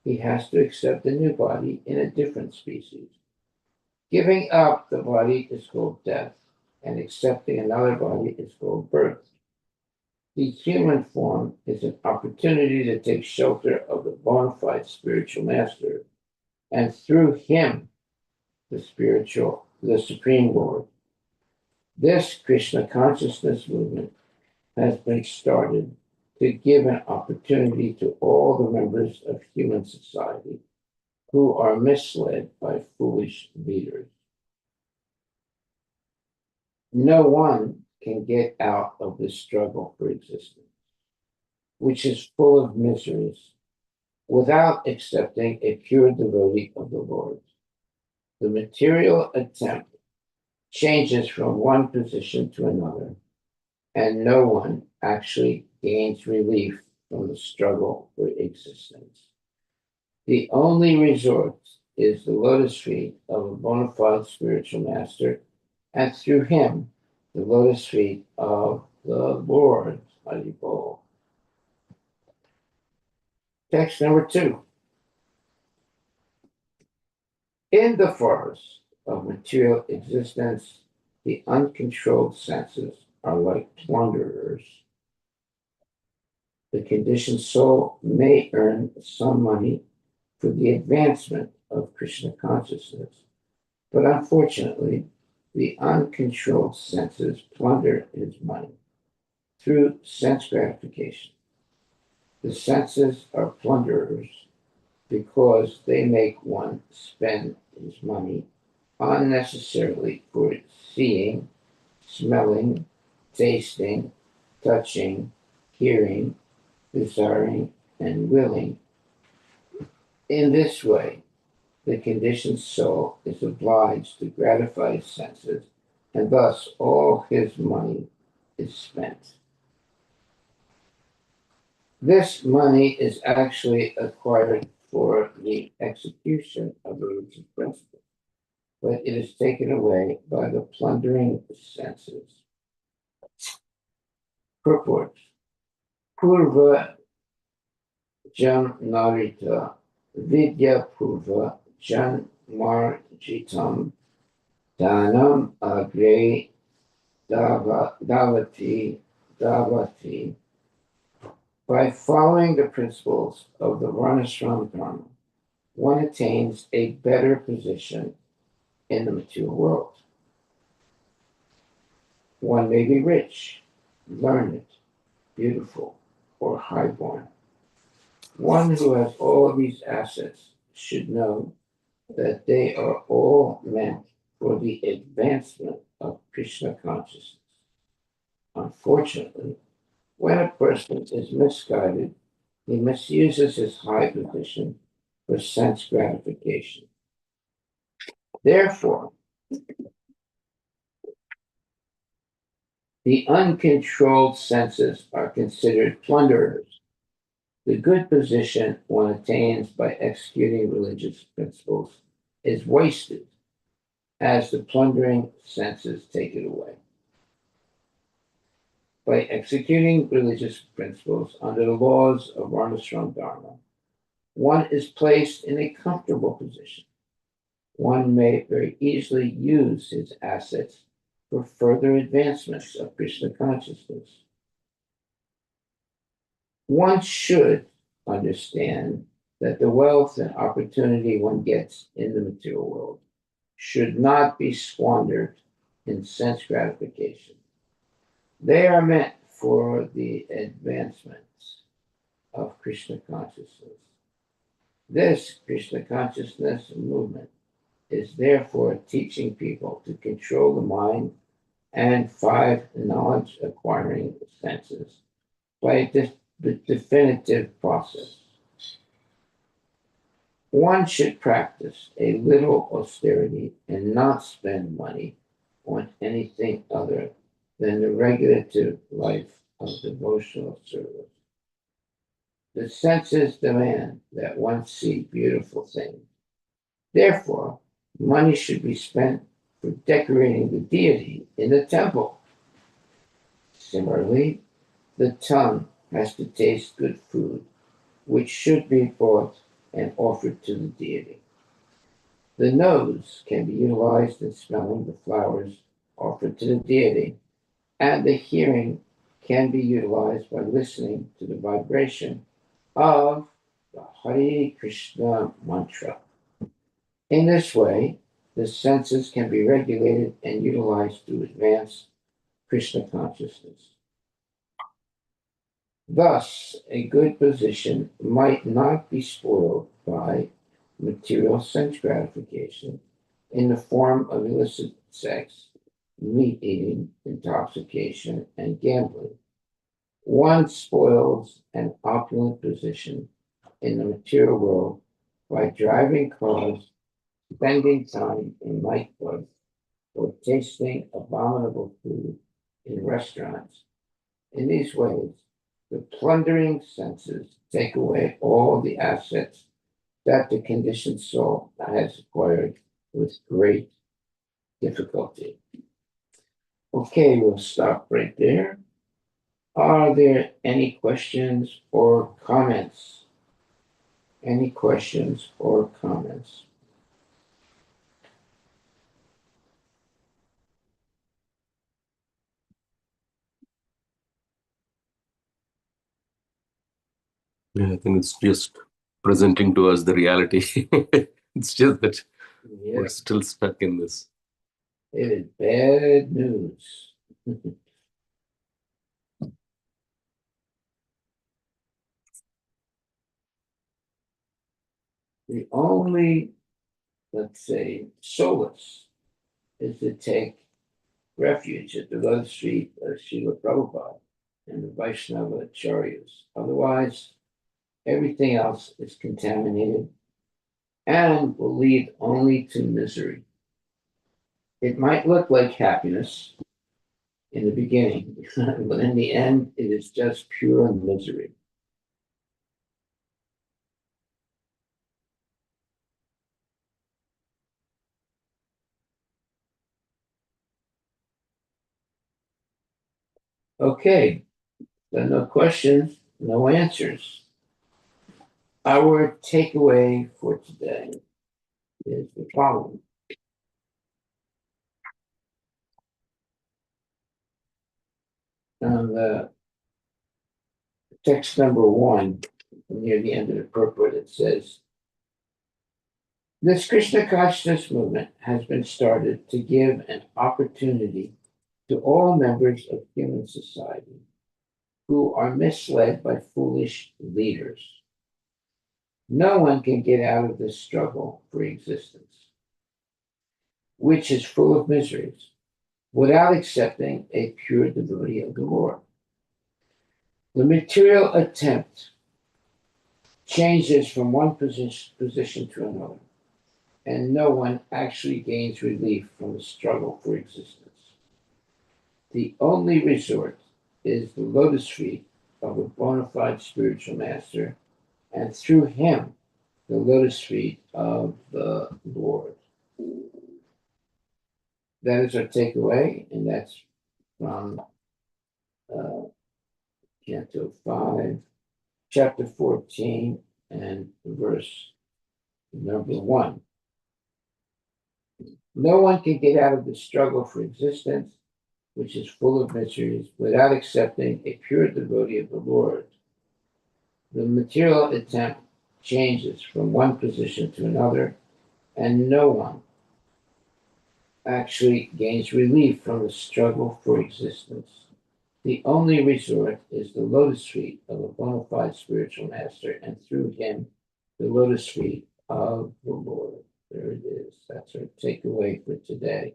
Speaker 1: he has to accept a new body in a different species. Giving up the body is called death, and accepting another body is called birth. The human form is an opportunity to take shelter of the bona fide spiritual master, and through him, the Supreme Lord. This Krishna consciousness movement has been started to give an opportunity to all the members of human society who are misled by foolish leaders. No one can get out of this struggle for existence, which is full of miseries, without accepting a pure devotee of the Lord. The material attempt changes from one position to another, and no one actually gains relief from the struggle for existence. The only resort is the lotus feet of a bona fide spiritual master, and through him, the lotus feet of the Lord. Haribo. Text number 2. In the forest of material existence, the uncontrolled senses are like plunderers. The conditioned soul may earn some money for the advancement of Krishna consciousness, but unfortunately, the uncontrolled senses plunder his money through sense gratification. The senses are plunderers because they make one spend his money unnecessarily for seeing, smelling, tasting, touching, hearing, desiring, and willing. In this way, the conditioned soul is obliged to gratify his senses, and thus all his money is spent. This money is actually acquired for the execution of the religious principle, but it is taken away by the plundering senses. Purport. Purva Jan Narita Vidya Purva Jan Marjitam Dhanam Agre Davati. By following the principles of the Varnashram Dharma, one attains a better position in the material world. One may be rich, learned, beautiful, or highborn. One who has all these assets should know that they are all meant for the advancement of Krishna consciousness. Unfortunately, when a person is misguided, he misuses his high position for sense gratification. Therefore, the uncontrolled senses are considered plunderers. The good position one attains by executing religious principles is wasted as the plundering senses take it away. By executing religious principles under the laws of Varnashram Dharma, one is placed in a comfortable position. One may very easily use his assets for further advancements of Krishna consciousness. One should understand that the wealth and opportunity one gets in the material world should not be squandered in sense gratification. They are meant for the advancement of Krishna consciousness. This Krishna consciousness movement is therefore teaching people to control the mind and five knowledge acquiring senses by the definitive process. One should practice a little austerity and not spend money on anything other than the regulative life of devotional service. The senses demand that one see beautiful things. Therefore, money should be spent for decorating the deity in the temple. Similarly, the tongue has to taste good food, which should be bought and offered to the deity. The nose can be utilized in smelling the flowers offered to the deity, and the hearing can be utilized by listening to the vibration of the Hare Krishna mantra. In this way, the senses can be regulated and utilized to advance Krishna consciousness. Thus, a good position might not be spoiled by material sense gratification in the form of illicit sex, meat eating, intoxication, and gambling. One spoils an opulent position in the material world by driving cars, spending time in nightclubs, or tasting abominable food in restaurants. In these ways, the plundering senses take away all the assets that the conditioned soul has acquired with great difficulty. Okay, we'll stop right there. Are there any questions or comments? Any questions or comments?
Speaker 2: Yeah, I think it's just presenting to us the reality. It's just that we're still stuck in this.
Speaker 1: It is bad news. The only, let's say, solace is to take refuge at the lotus feet of Srila Prabhupada and the Vaishnava Acharyas. Otherwise, everything else is contaminated and will lead only to misery. It might look like happiness in the beginning, but in the end, it is just pure misery. Okay, so no questions, no answers. Our takeaway for today is the following. On the text number 1, near the end of the purport, it says, this Krishna consciousness movement has been started to give an opportunity to all members of human society who are misled by foolish leaders. No one can get out of this struggle for existence. which is full of miseries, without accepting a pure devotee of the Lord. The material attempt changes from one position to another, and no one actually gains relief from the struggle for existence. The only resort is the lotus feet of a bona fide spiritual master, and through him, the lotus feet of the Lord. That is our takeaway, and that's from uh, Canto 5, chapter 14, and verse number 1. No one can get out of the struggle for existence, which is full of miseries, without accepting a pure devotee of the Lord. The material attempt changes from one position to another, and no one actually gains relief from the struggle for existence. The only resort is the lotus feet of a bona fide spiritual master, and through him, the lotus feet of the Lord. There it is. That's our takeaway for today.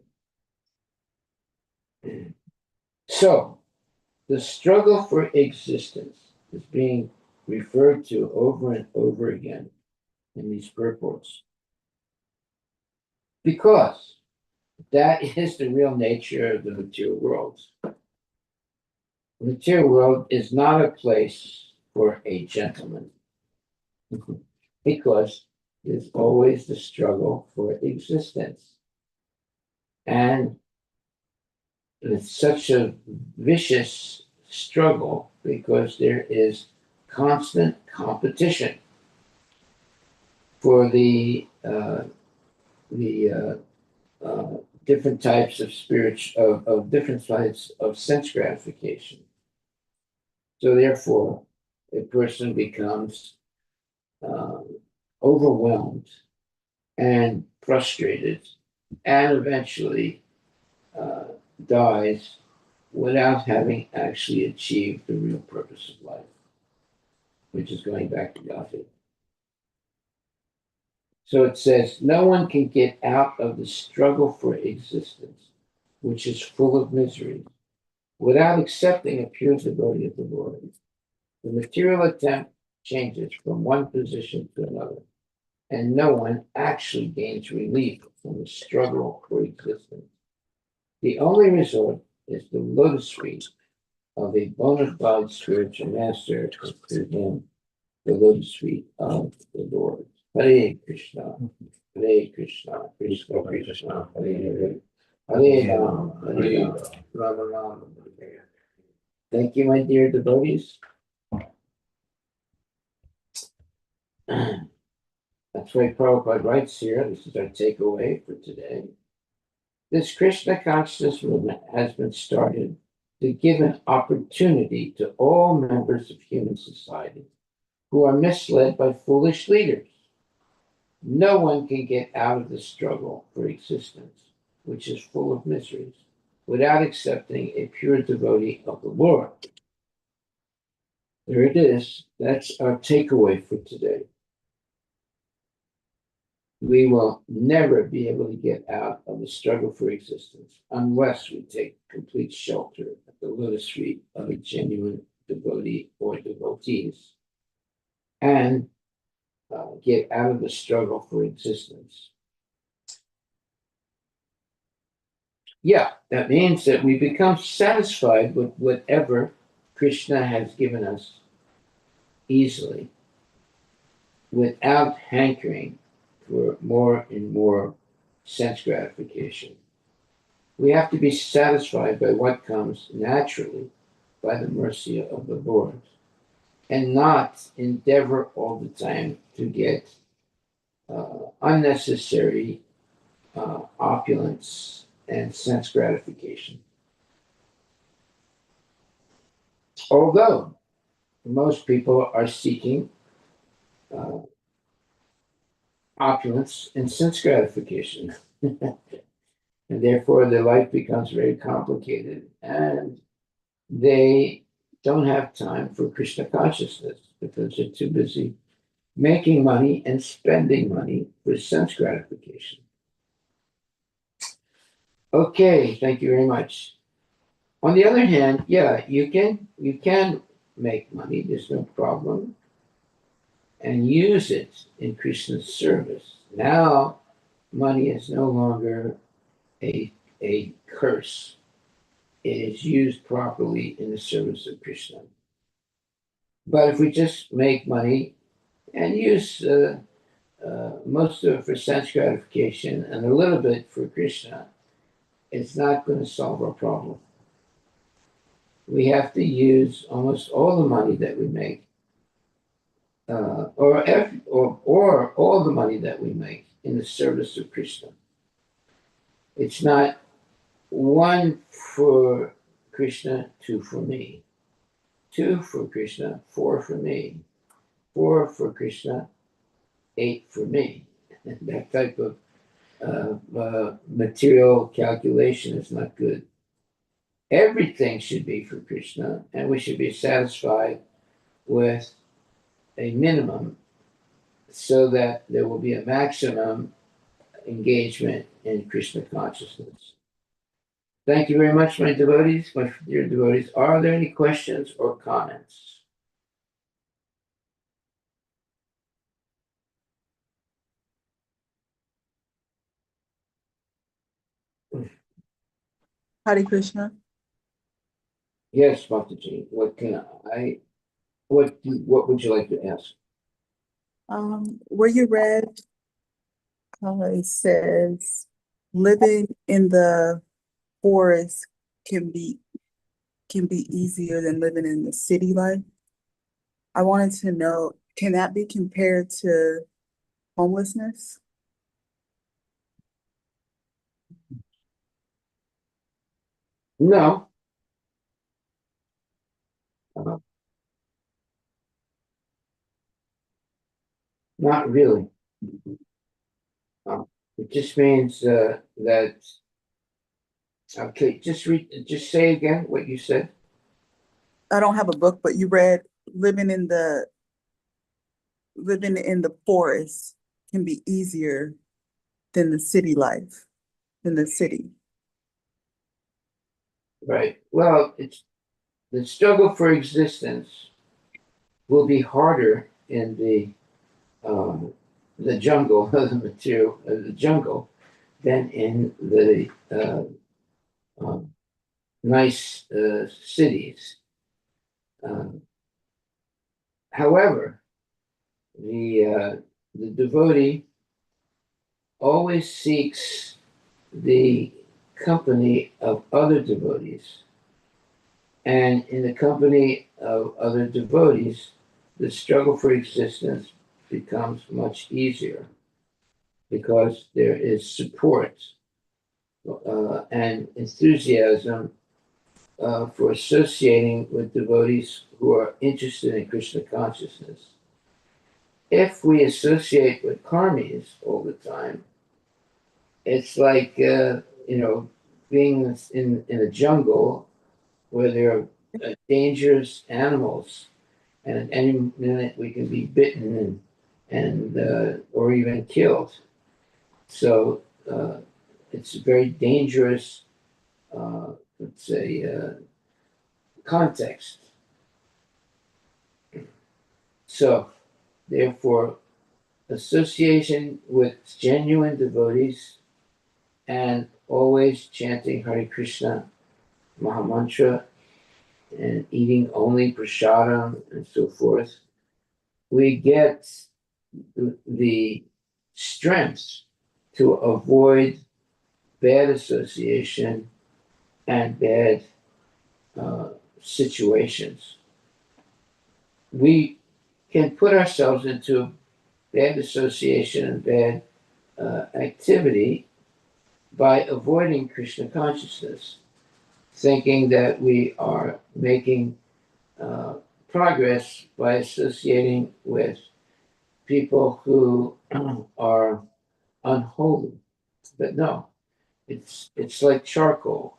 Speaker 1: So, the struggle for existence is being referred to over and over again in these purports, because that is the real nature of the material world. The material world is not a place for a gentleman, because there's always the struggle for existence. And it's such a vicious struggle because there is constant competition for the different types of different types of sense gratification. So therefore, a person becomes overwhelmed and frustrated, and eventually dies without having actually achieved the real purpose of life, which is going back to Godhead. So it says, no one can get out of the struggle for existence, which is full of misery, without accepting a pure devotee of the Lord. The material attempt changes from one position to another, and no one actually gains relief from the struggle for existence. The only resort is the lotus feet of a bona fide spiritual master, through him, the lotus feet of the Lord. Hare Krishna, Hare Krishna, Krishna Krishna, Hare Hare, Hare Ram, Hare Ram, Rama Rama, Hare Hare. Thank you, my dear devotees. That's why Prabhupada writes here, this is our takeaway for today. This Krishna consciousness movement has been started to give an opportunity to all members of human society who are misled by foolish leaders. No one can get out of the struggle for existence, which is full of miseries, without accepting a pure devotee of the Lord. There it is. That's our takeaway for today. We will never be able to get out of the struggle for existence unless we take complete shelter at the lotus feet of a genuine devotee or devotees, and get out of the struggle for existence. Yeah, that means that we become satisfied with whatever Krishna has given us easily, without hankering for more and more sense gratification. We have to be satisfied by what comes naturally by the mercy of the Lord, and not endeavor all the time to get unnecessary opulence and sense gratification. Although most people are seeking opulence and sense gratification, and therefore their life becomes very complicated, and they don't have time for Krishna consciousness because they're too busy making money and spending money for sense gratification. Okay, thank you very much. On the other hand, yeah, you can make money. There's no problem, and use it in Krishna's service. Now, money is no longer a a curse. It is used properly in the service of Krishna. But if we just make money and use most of it for sense gratification and a little bit for Krishna, it's not going to solve our problem. We have to use almost all the money that we make, or all the money that we make in the service of Krishna. It's not one for Krishna, two for me, two for Krishna, four for me, four for Krishna, eight for me. That type of material calculation is not good. Everything should be for Krishna, and we should be satisfied with a minimum so that there will be a maximum engagement in Krishna consciousness. Thank you very much, my devotees, my dear devotees. Are there any questions or comments?
Speaker 3: Hare Krishna.
Speaker 1: Yes, Bhaktaji. What would you like to ask?
Speaker 3: Where you read, it says, living in the forest can be easier than living in the city life. I wanted to know, can that be compared to homelessness?
Speaker 1: No. Uh, Not really. It just means that. Okay, just say again what you said.
Speaker 3: I don't have a book, but you read living in the forest can be easier than the city life, than the city.
Speaker 1: Right. Well, it's the struggle for existence will be harder in the jungle, the material, the jungle, than in the um, nice cities. Um, However, the devotee always seeks the company of other devotees, and in the company of other devotees, the struggle for existence becomes much easier because there is support and enthusiasm for associating with devotees who are interested in Krishna consciousness. If we associate with karmis all the time, it's like being in a jungle where there are dangerous animals, and at any minute we can be bitten and or even killed. So it's a very dangerous, let's say, context. So therefore, association with genuine devotees and always chanting Hare Krishna Mahamantra and eating only prasadam and so forth, we get the strength to avoid bad association and bad situations. We can put ourselves into bad association and bad activity by avoiding Krishna consciousness, thinking that we are making progress by associating with people who are unholy. But no, it's like charcoal.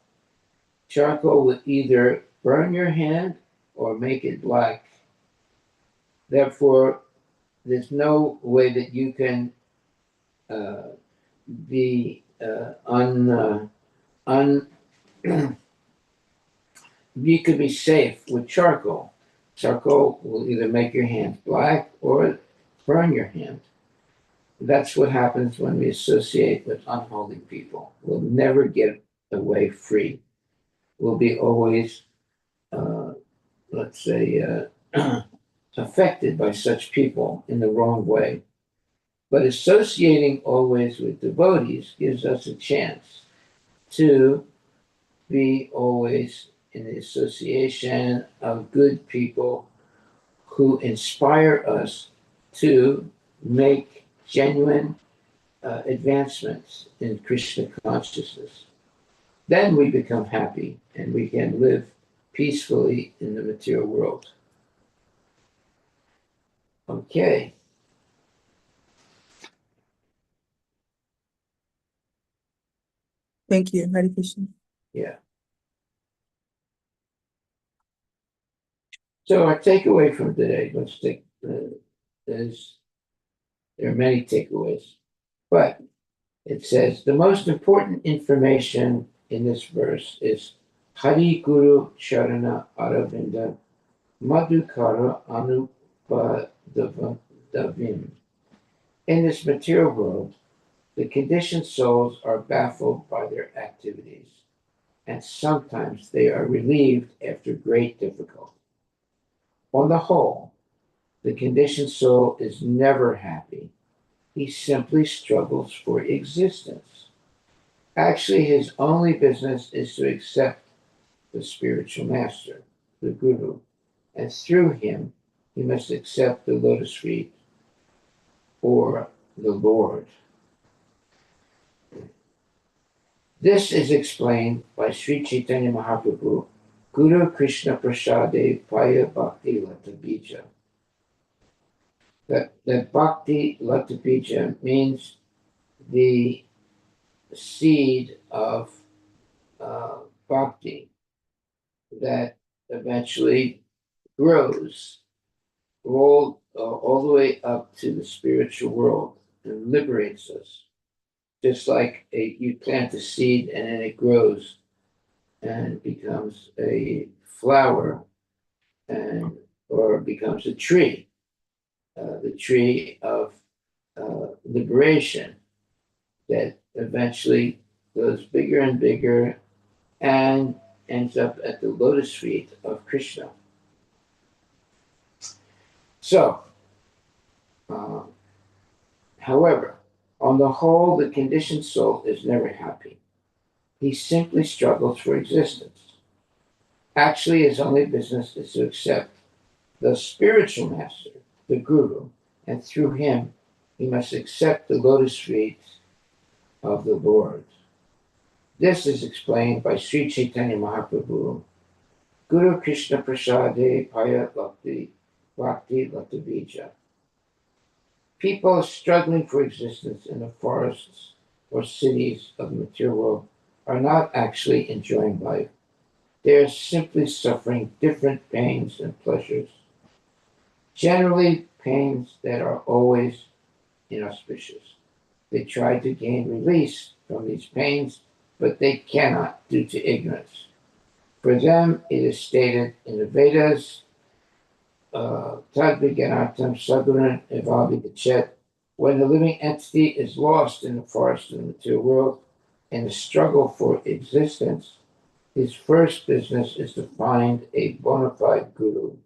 Speaker 1: Charcoal will either burn your hand or make it black. Therefore, there's no way that you can be un, you could be safe with charcoal. Charcoal will either make your hand black or burn your hand. That's what happens when we associate with unholy people. We'll never get away free. We'll be always, uh, let's say, affected by such people in the wrong way. But associating always with devotees gives us a chance to be always in the association of good people who inspire us to make genuine advancements in Krishna consciousness. Then we become happy and we can live peacefully in the material world. Okay.
Speaker 3: Thank you, Hare Krishna.
Speaker 1: Yeah. So our takeaway from today, let's take, there are many takeaways, but it says the most important information in this verse is Hari Guru Charana Aravinda Madhukara Anupadavim. In this material world, the conditioned souls are baffled by their activities, and sometimes they are relieved after great difficulty. On the whole, the conditioned soul is never happy. He simply struggles for existence. Actually, his only business is to accept the spiritual master, the Guru, and through him, he must accept the lotus feet or the Lord. This is explained by Sri Chaitanya Mahaprabhu, Guru Krishna Prasade Paya Bhakti Lata Bija. That Bhakti Lata Bija means the seed of bhakti that eventually grows all the way up to the spiritual world and liberates us. Just like you plant a seed and then it grows and becomes a flower and or becomes a tree, the tree of liberation that eventually goes bigger and bigger and ends up at the lotus feet of Krishna. So, however, on the whole, the conditioned soul is never happy. He simply struggles for existence. Actually, his only business is to accept the spiritual master, the Guru, and through him, he must accept the lotus feet of the Lord. This is explained by Sri Chaitanya Mahaprabhu, Guru Krishna Prasade Paya Bhakti Lata Bija. People struggling for existence in the forests or cities of the material world are not actually enjoying life. They are simply suffering different pains and pleasures. Generally, pains that are always inauspicious. They try to gain release from these pains, but they cannot due to ignorance. For them, it is stated in the Vedas, Tad Viganartam Sagaran Evavidichet, when the living entity is lost in the forest of the material world in the struggle for existence, his first business is to find a bona fide guru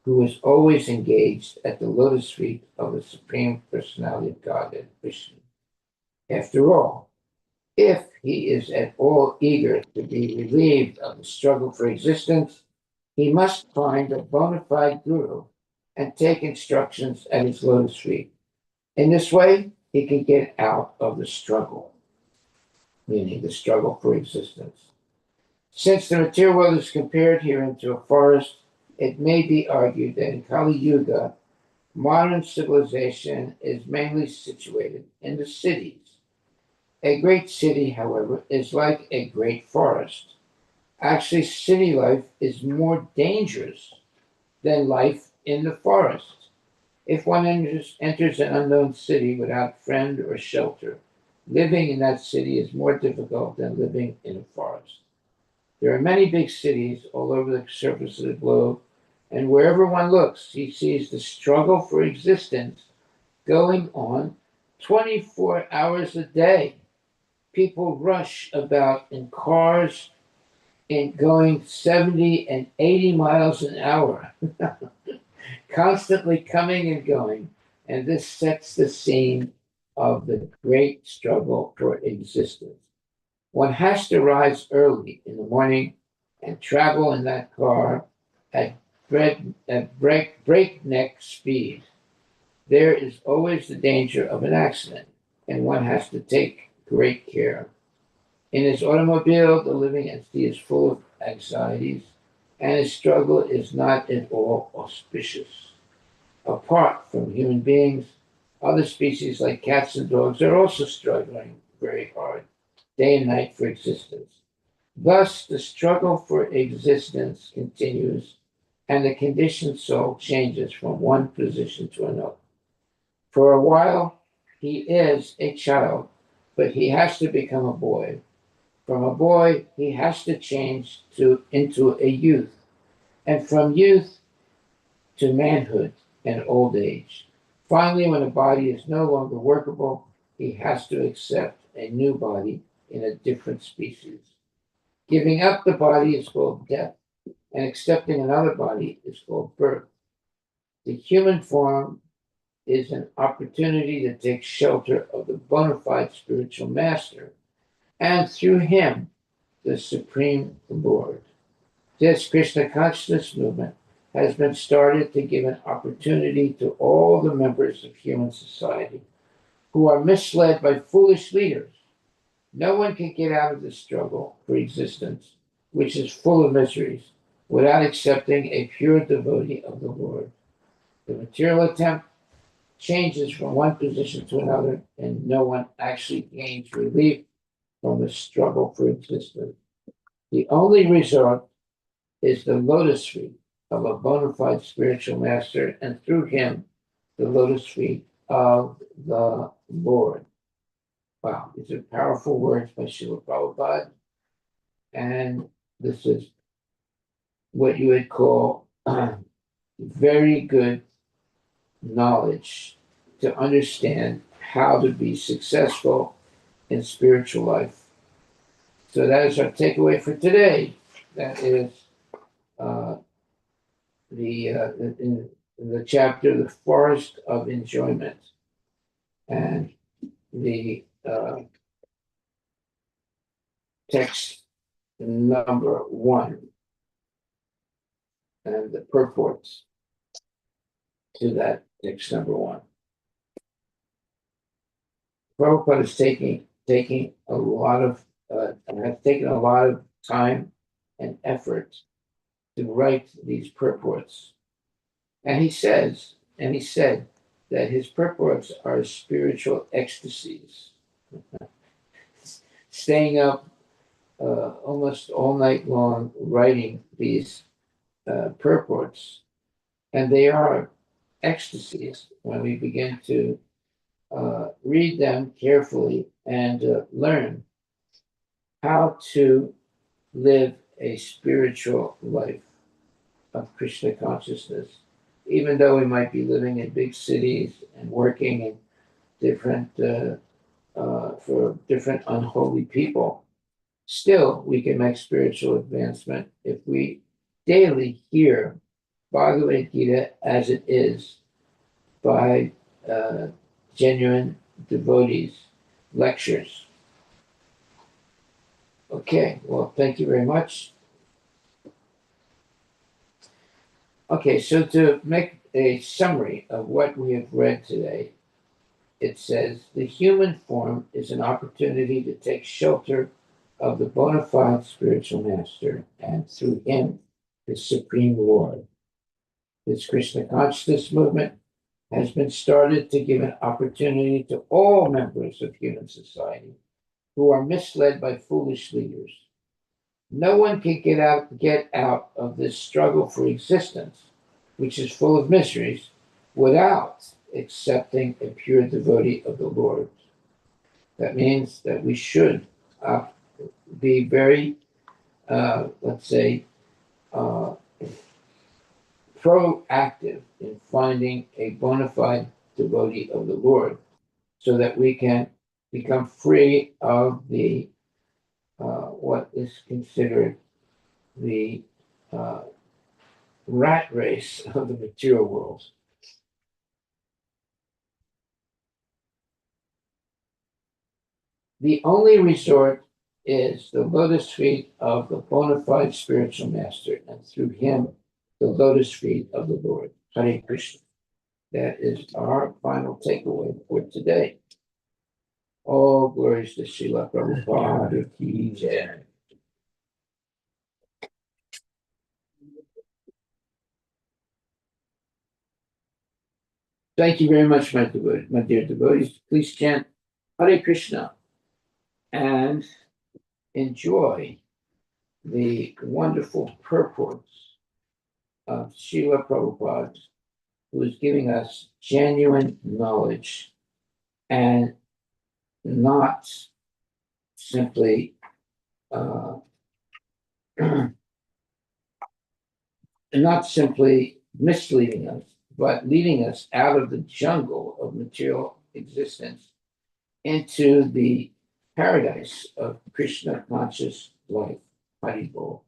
Speaker 1: who is always engaged at the lotus feet of the Supreme Personality of Godhead, Krishna. After all, if he is at all eager to be relieved of the struggle for existence, he must find a bona fide guru and take instructions at his lotus feet. In this way, he can get out of the struggle, meaning the struggle for existence. Since the material world is compared herein to a forest, it may be argued that in Kali Yuga, modern civilization is mainly situated in the cities. A great city, however, is like a great forest. Actually, city life is more dangerous than life in the forest. If one enters an unknown city without friend or shelter, Living in that city is more difficult than living in a forest. There are many big cities all over the surface of the globe, and wherever one looks, he sees the struggle for existence going on 24 hours a day. People rush about in cars and going 70 and 80 miles an hour, constantly coming and going. And this sets the scene of the great struggle for existence. One has to rise early in the morning and travel in that car at, breakneck speed. There is always the danger of an accident, and one has to take great care. In his automobile, the living entity is full of anxieties, and his struggle is not at all auspicious. Apart from human beings, other species like cats and dogs are also struggling very hard, day and night, for existence. Thus, the struggle for existence continues, and the conditioned soul changes from one position to another. For a while, he is a child, but he has to become a boy. From a boy, he has to change into a youth, and from youth to manhood and old age. Finally, when a body is no longer workable, he has to accept a new body in a different species. Giving up the body is called death, and accepting another body is called birth. The human form is an opportunity to take shelter of the bona fide spiritual master, and through him, the Supreme Lord. This Krishna consciousness movement has been started to give an opportunity to all the members of human society who are misled by foolish leaders. No one can get out of the struggle for existence, which is full of miseries, without accepting a pure devotee of the Lord. The material attempt changes from one position to another, and no one actually gains relief from the struggle for existence. The only resort is the lotus feet of a bona fide spiritual master, and through him, the lotus feet of the Lord. Wow, these are powerful words by Srila Prabhupada, and this is what you would call very good knowledge to understand how to be successful in spiritual life. So that is our takeaway for today. That is uh, in the chapter, The Forest of Enjoyment, and the text number 1, and the purports to that text number 1. Prabhupada is taking a lot of has taken a lot of time and effort to write these purports. And he said that his purports are spiritual ecstasies. Staying up almost all night long writing these purports. And they are ecstasies when we begin to read them carefully and learn how to live a spiritual life of Krishna consciousness, even though we might be living in big cities and working in different for different unholy people. Still, we can make spiritual advancement if we daily hear Bhagavad Gita as it is by genuine devotees, lectures. Okay, well, thank you very much. Okay, so to make a summary of what we have read today, it says the human form is an opportunity to take shelter of the bona fide spiritual master, and through him, the Supreme Lord. This Krishna consciousness movement has been started to give an opportunity to all members of human society who are misled by foolish leaders. No one can get out of this struggle for existence, which is full of miseries, without accepting a pure devotee of the Lord. That means that we should be very, let's say, uh, proactive in finding a bona fide devotee of the Lord so that we can become free of the what is considered the uh, rat race of the material world. The only resort is the lotus feet of the bona fide spiritual master, and through him, the lotus feet of the Lord. Hare Krishna. That is our final takeaway for today. All glories to Srila Prabhupada ki jai. Thank you very much, my dear devotees. Please chant Hare Krishna and enjoy the wonderful purports of Srila Prabhupada, who is giving us genuine knowledge and not simply not simply misleading us, but leading us out of the jungle of material existence into the paradise of Krishna conscious life. Hari Bol.